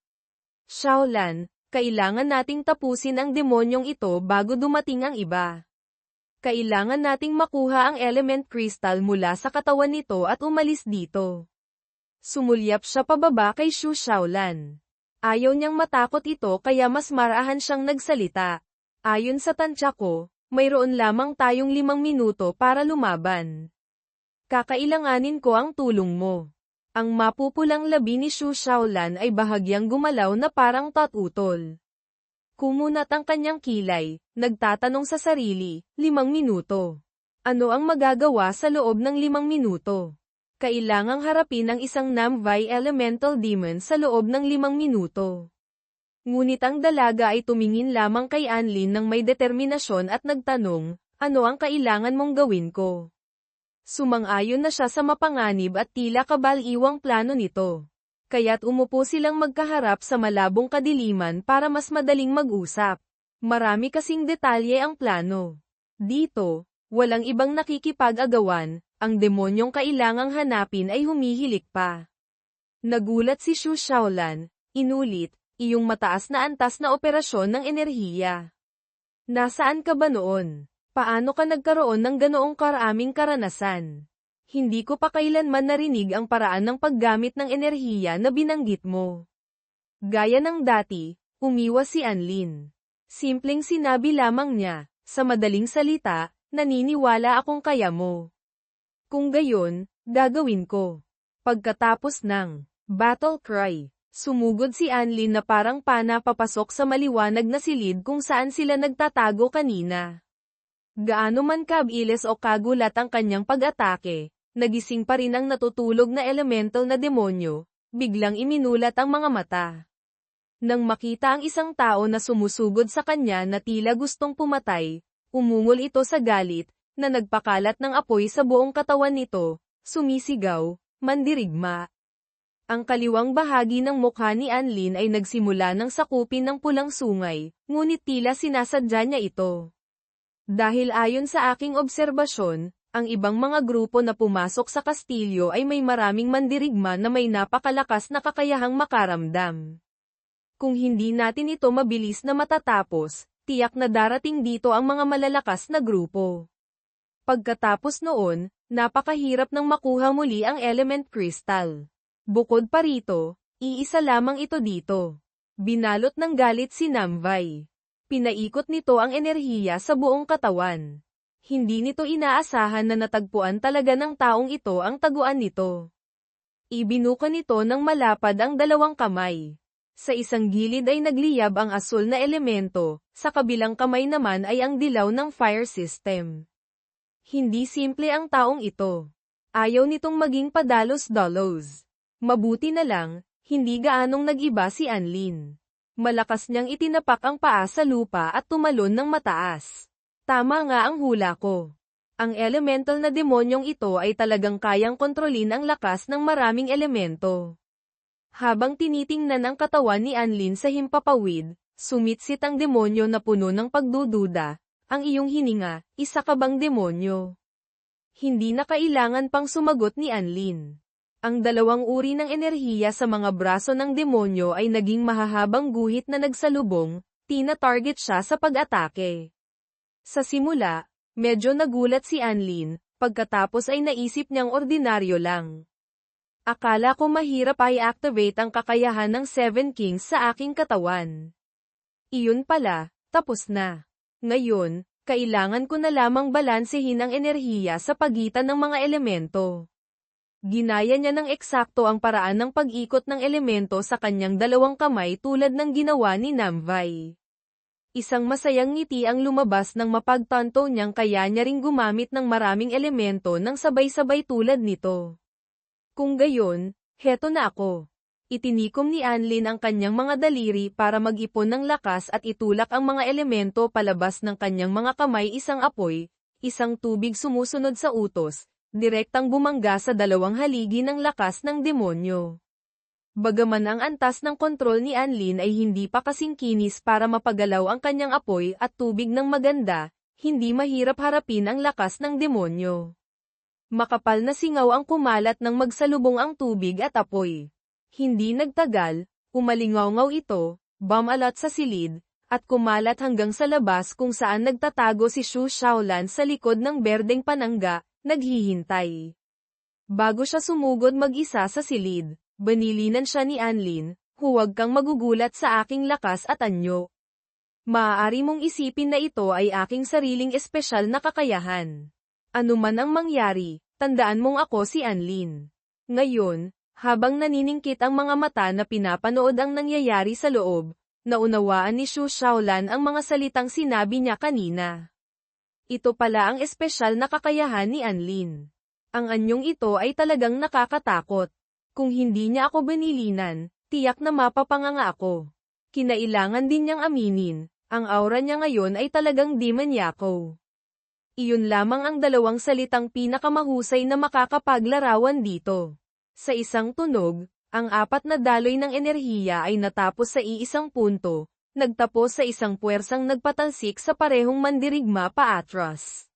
Shaolan, Kailangan nating tapusin ang demonyong ito bago dumating ang iba. Kailangan nating makuha ang element crystal mula sa katawan nito at umalis dito. Sumulyap siya pababa kay Xu Xiaolan. Ayaw niyang matakot ito kaya mas marahan siyang nagsalita. Ayon sa tansya ko, mayroon lamang tayong 5 minuto para lumaban. Kakailanganin ko ang tulong mo. Ang mapupulang labi ni Xu Xiaolan ay bahagyang gumalaw na parang tatutol. Kumunat ang kanyang kilay, nagtatanong sa sarili, 5 minuto. Ano ang magagawa sa loob ng 5 minuto? Kailangang harapin ang isang Namvai Elemental Demon sa loob ng 5 minuto. Ngunit ang dalaga ay tumingin lamang kay Anlin ng may determinasyon at nagtanong, ano ang kailangan mong gawin ko? Sumang-ayon na siya sa mapanganib at tila kabal-iwang plano nito. Kaya't umupo silang magkaharap sa malabong kadiliman para mas madaling mag-usap. Marami kasing detalye ang plano. Dito, walang ibang nakikipag-agawan, ang demonyong kailangang hanapin ay humihilik pa. Nagulat si Xu Xiaolan, inulit, iyong mataas na antas na operasyon ng enerhiya. Nasaan ka ba noon? Paano ka nagkaroon ng ganoong karaming karanasan? Hindi ko pa kailanman narinig ang paraan ng paggamit ng enerhiya na binanggit mo. Gaya ng dati, umiwas si Anlin. Simpleng sinabi lamang niya, sa madaling salita, naniniwala akong kaya mo. Kung gayon, gagawin ko. Pagkatapos ng battle cry, sumugod si Anlin na parang pana papasok sa maliwanag na silid kung saan sila nagtatago kanina. Gaano man kabilis o kagulat ang kanyang pag-atake, nagising pa rin ang natutulog na elemental na demonyo, biglang iminulat ang mga mata. Nang makita ang isang tao na sumusugod sa kanya na tila gustong pumatay, umungol ito sa galit, na nagpakalat ng apoy sa buong katawan nito, sumisigaw, mandirigma. Ang kaliwang bahagi ng mukha ni Anlin ay nagsimula ng sakupin ng pulang sungay, ngunit tila sinasadya niya ito. Dahil ayon sa aking obserbasyon, ang ibang mga grupo na pumasok sa kastilyo ay may maraming mandirigma na may napakalakas na kakayahang makaramdam. Kung hindi natin ito mabilis na matatapos, tiyak na darating dito ang mga malalakas na grupo. Pagkatapos noon, napakahirap nang makuha muli ang element crystal. Bukod pa rito, iisa lamang ito dito. Binalot ng galit si Namvai. Pinaikot nito ang enerhiya sa buong katawan. Hindi nito inaasahan na natagpuan talaga ng taong ito ang taguan nito. Ibinuka nito ng malapad ang 2 kamay. Sa isang gilid ay nagliyab ang asul na elemento, sa kabilang kamay naman ay ang dilaw ng fire system. Hindi simple ang taong ito. Ayaw nitong maging padalos-dalos. Mabuti na lang, hindi gaanong nag-iba si Anlin. Malakas niyang itinapak ang paa sa lupa at tumalon ng mataas. Tama nga ang hula ko. Ang elemental na demonyong ito ay talagang kayang kontrolin ang lakas ng maraming elemento. Habang tinitingnan ang katawan ni Anlin sa himpapawid, sumitsit ang demonyo na puno ng pagdududa. Ang iyong hininga, isa ka bang demonyo? Hindi na kailangan pang sumagot ni Anlin. Ang 2 uri ng enerhiya sa mga braso ng demonyo ay naging mahahabang guhit na nagsalubong, tina-target siya sa pag-atake. Sa simula, medyo nagulat si Anlin, pagkatapos ay naisip niyang ordinaryo lang. Akala ko mahirap i-activate ang kakayahan ng 7 Kings sa aking katawan. Iyon pala, tapos na. Ngayon, kailangan ko na lamang balansehin ang enerhiya sa pagitan ng mga elemento. Ginaya niya ng eksakto ang paraan ng pag-ikot ng elemento sa kanyang 2 kamay tulad ng ginawa ni Namvai. Isang masayang ngiti ang lumabas ng mapagtanto niyang kaya niya ring gumamit ng maraming elemento ng sabay-sabay tulad nito. Kung gayon, heto na ako. Itinikom ni Anlin ang kanyang mga daliri para mag-ipon ng lakas at itulak ang mga elemento palabas ng kanyang mga kamay, isang apoy, isang tubig sumusunod sa utos. Direktang bumangga sa 2 haligi ng lakas ng demonyo. Bagaman ang antas ng kontrol ni Anlin ay hindi pa kasing kinis para mapagalaw ang kanyang apoy at tubig ng maganda, hindi mahirap harapin ang lakas ng demonyo. Makapal na singaw ang kumalat nang magsalubong ang tubig at apoy. Hindi nagtagal, umalingaw-ngaw ito, bumalat sa silid, at kumalat hanggang sa labas kung saan nagtatago si Xu Shaolan sa likod ng berdeng panangga, naghihintay. Bago siya sumugod mag-isa sa silid, banilinan siya ni Anlin, huwag kang magugulat sa aking lakas at anyo. Maaari mong isipin na ito ay aking sariling espesyal na kakayahan. Ano man ang mangyari, tandaan mong ako si Anlin. Ngayon, habang naniningkit ang mga mata na pinapanood ang nangyayari sa loob, naunawaan ni Xu Shaolan ang mga salitang sinabi niya kanina. Ito pala ang espesyal na kakayahan ni Anlin. Ang anyong ito ay talagang nakakatakot. Kung hindi niya ako banilinan, tiyak na mapapanganga ako. Kinailangan din niyang aminin, ang aura niya ngayon ay talagang demonyako. Iyon lamang ang dalawang salitang pinakamahusay na makakapaglarawan dito. Sa isang tunog, ang apat na daloy ng enerhiya ay natapos sa iisang punto, nagtapos sa isang puwersang nagpatalsik sa parehong mandirigma paatras.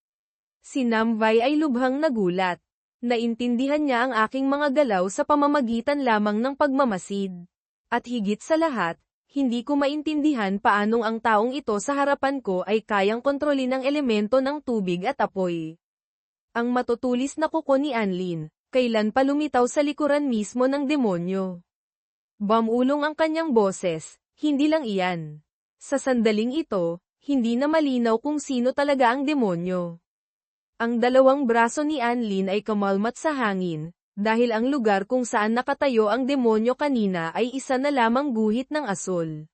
Si Namvay ay lubhang nagulat. Naintindihan niya ang aking mga galaw sa pamamagitan lamang ng pagmamasid. At higit sa lahat, hindi ko maintindihan paanong ang taong ito sa harapan ko ay kayang kontrolin ang elemento ng tubig at apoy. Ang matutulis na kuko ni Anlin, kailan pa lumitaw sa likuran mismo ng demonyo. Bumulong ang kanyang boses, hindi lang iyan. Sa sandaling ito, hindi na malinaw kung sino talaga ang demonyo. Ang dalawang braso ni Anlin ay kumalmat sa hangin, dahil ang lugar kung saan nakatayo ang demonyo kanina ay isa na lamang guhit ng asol.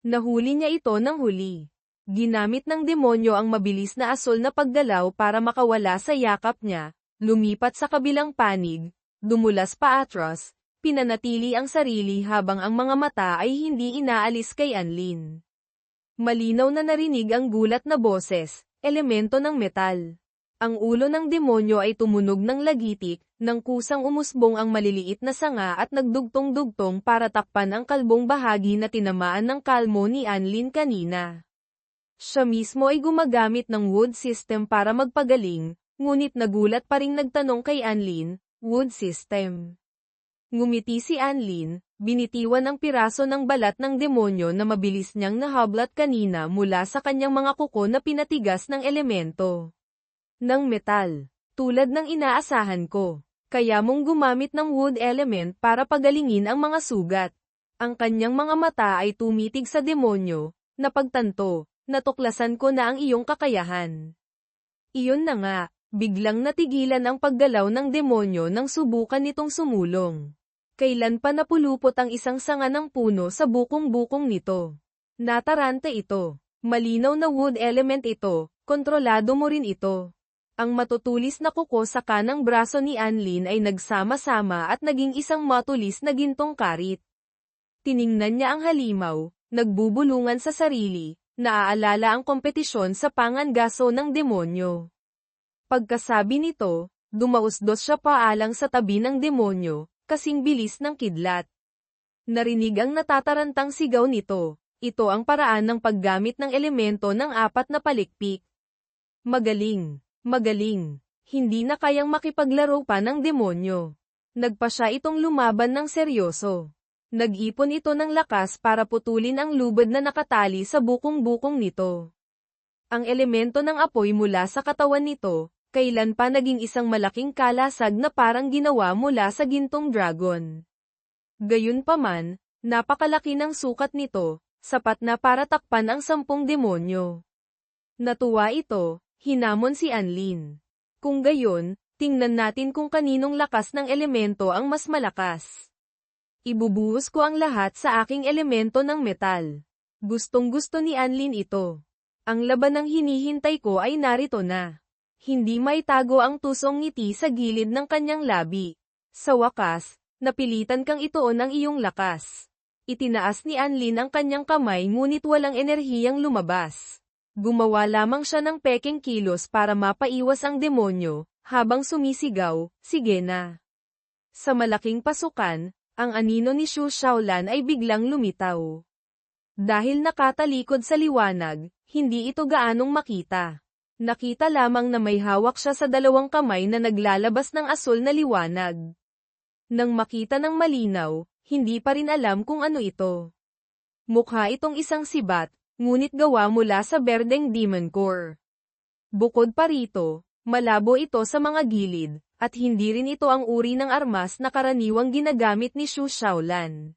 Nahuli niya ito ng huli. Ginamit ng demonyo ang mabilis na asol na paggalaw para makawala sa yakap niya, lumipat sa kabilang panig, dumulas paatras, pinanatili ang sarili habang ang mga mata ay hindi inaalis kay Anlin. Malinaw na narinig ang gulat na boses, elemento ng metal. Ang ulo ng demonyo ay tumunog ng lagitik, nang kusang umusbong ang maliliit na sanga at nagdugtong-dugtong para takpan ang kalbong bahagi na tinamaan ng kalmo ni Anlin kanina. Siya mismo ay gumagamit ng wood system para magpagaling, ngunit nagulat pa ring nagtanong kay Anlin, wood system. Ngumiti si Anlin, binitiwan ang piraso ng balat ng demonyo na mabilis niyang nahablat kanina mula sa kanyang mga kuko na pinatigas ng elemento ng metal, tulad ng inaasahan ko. Kaya mong gumamit ng wood element para pagalingin ang mga sugat. Ang kanyang mga mata ay tumitig sa demonyo, napagtanto, natuklasan ko na ang iyong kakayahan. Iyon na nga, biglang natigilan ang paggalaw ng demonyo nang subukan nitong sumulong. Kailan pa napulupot ang isang sanga ng puno sa bukong-bukong nito. Natarante ito. Malinaw na wood element ito, kontrolado mo rin ito. Ang matutulis na kuko sa kanang braso ni Anlin ay nagsama-sama at naging isang matulis na gintong karit. Tiningnan niya ang halimaw, nagbubulungan sa sarili, naaalala ang kompetisyon sa pangangaso ng demonyo. Pagkasabi nito, dumausdos siya paalang sa tabi ng demonyo, kasing bilis ng kidlat. Narinig ang natatarantang sigaw nito, ito ang paraan ng paggamit ng elemento ng apat na palikpik. Magaling. Magaling. Hindi na kayang makipaglaro pa ng demonyo. Nagpa siya itong lumaban ng seryoso. Nag-ipon ito ng lakas para putulin ang lubid na nakatali sa bukong-bukong nito. Ang elemento ng apoy mula sa katawan nito, kailan pa naging isang malaking kalasag na parang ginawa mula sa gintong dragon. Gayunpaman, napakalaki ng sukat nito, sapat na para takpan ang 10 demonyo. Natuwa ito. Hinamon si Anlin. Kung gayon, tingnan natin kung kaninong lakas ng elemento ang mas malakas. Ibubuhos ko ang lahat sa aking elemento ng metal. Gustong-gusto ni Anlin ito. Ang laban ng hinihintay ko ay narito na. Hindi maitago ang tusong ngiti sa gilid ng kanyang labi. Sa wakas, napilitan kang ituon ang iyong lakas. Itinaas ni Anlin ang kanyang kamay ngunit walang enerhiyang lumabas. Gumawa lamang siya ng peking kilos para mapaiwas ang demonyo, habang sumisigaw, sige na. Sa malaking pasukan, ang anino ni Xu Shaolan ay biglang lumitaw. Dahil nakatalikod sa liwanag, hindi ito gaanong makita. Nakita lamang na may hawak siya sa dalawang kamay na naglalabas ng asol na liwanag. Nang makita ng malinaw, hindi pa rin alam kung ano ito. Mukha itong isang sibat, ngunit gawa mula sa berdeng demon core. Bukod pa rito, malabo ito sa mga gilid, at hindi rin ito ang uri ng armas na karaniwang ginagamit ni Xu Shaolan.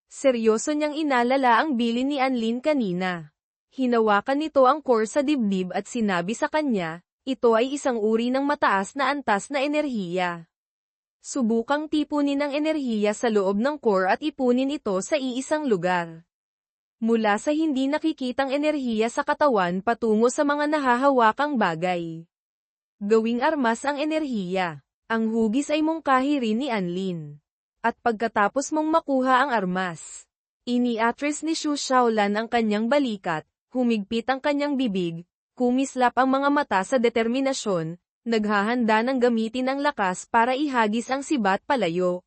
Seryoso niyang inalala ang bilin ni Anlin kanina. Hinawakan nito ang core sa dibdib at sinabi sa kanya, ito ay isang uri ng mataas na antas na enerhiya. Subukang tipunin ang enerhiya sa loob ng core at ipunin ito sa iisang lugar. Mula sa hindi nakikitang enerhiya sa katawan patungo sa mga nahahawakang bagay. Gawing armas ang enerhiya. Ang hugis ay mungkahi rin ni Anlin. At pagkatapos mong makuha ang armas, iniatras ni Xu Shaolan ang kanyang balikat, humigpit ang kanyang bibig, kumislap ang mga mata sa determinasyon, naghahanda ng gamitin ang lakas para ihagis ang sibat palayo.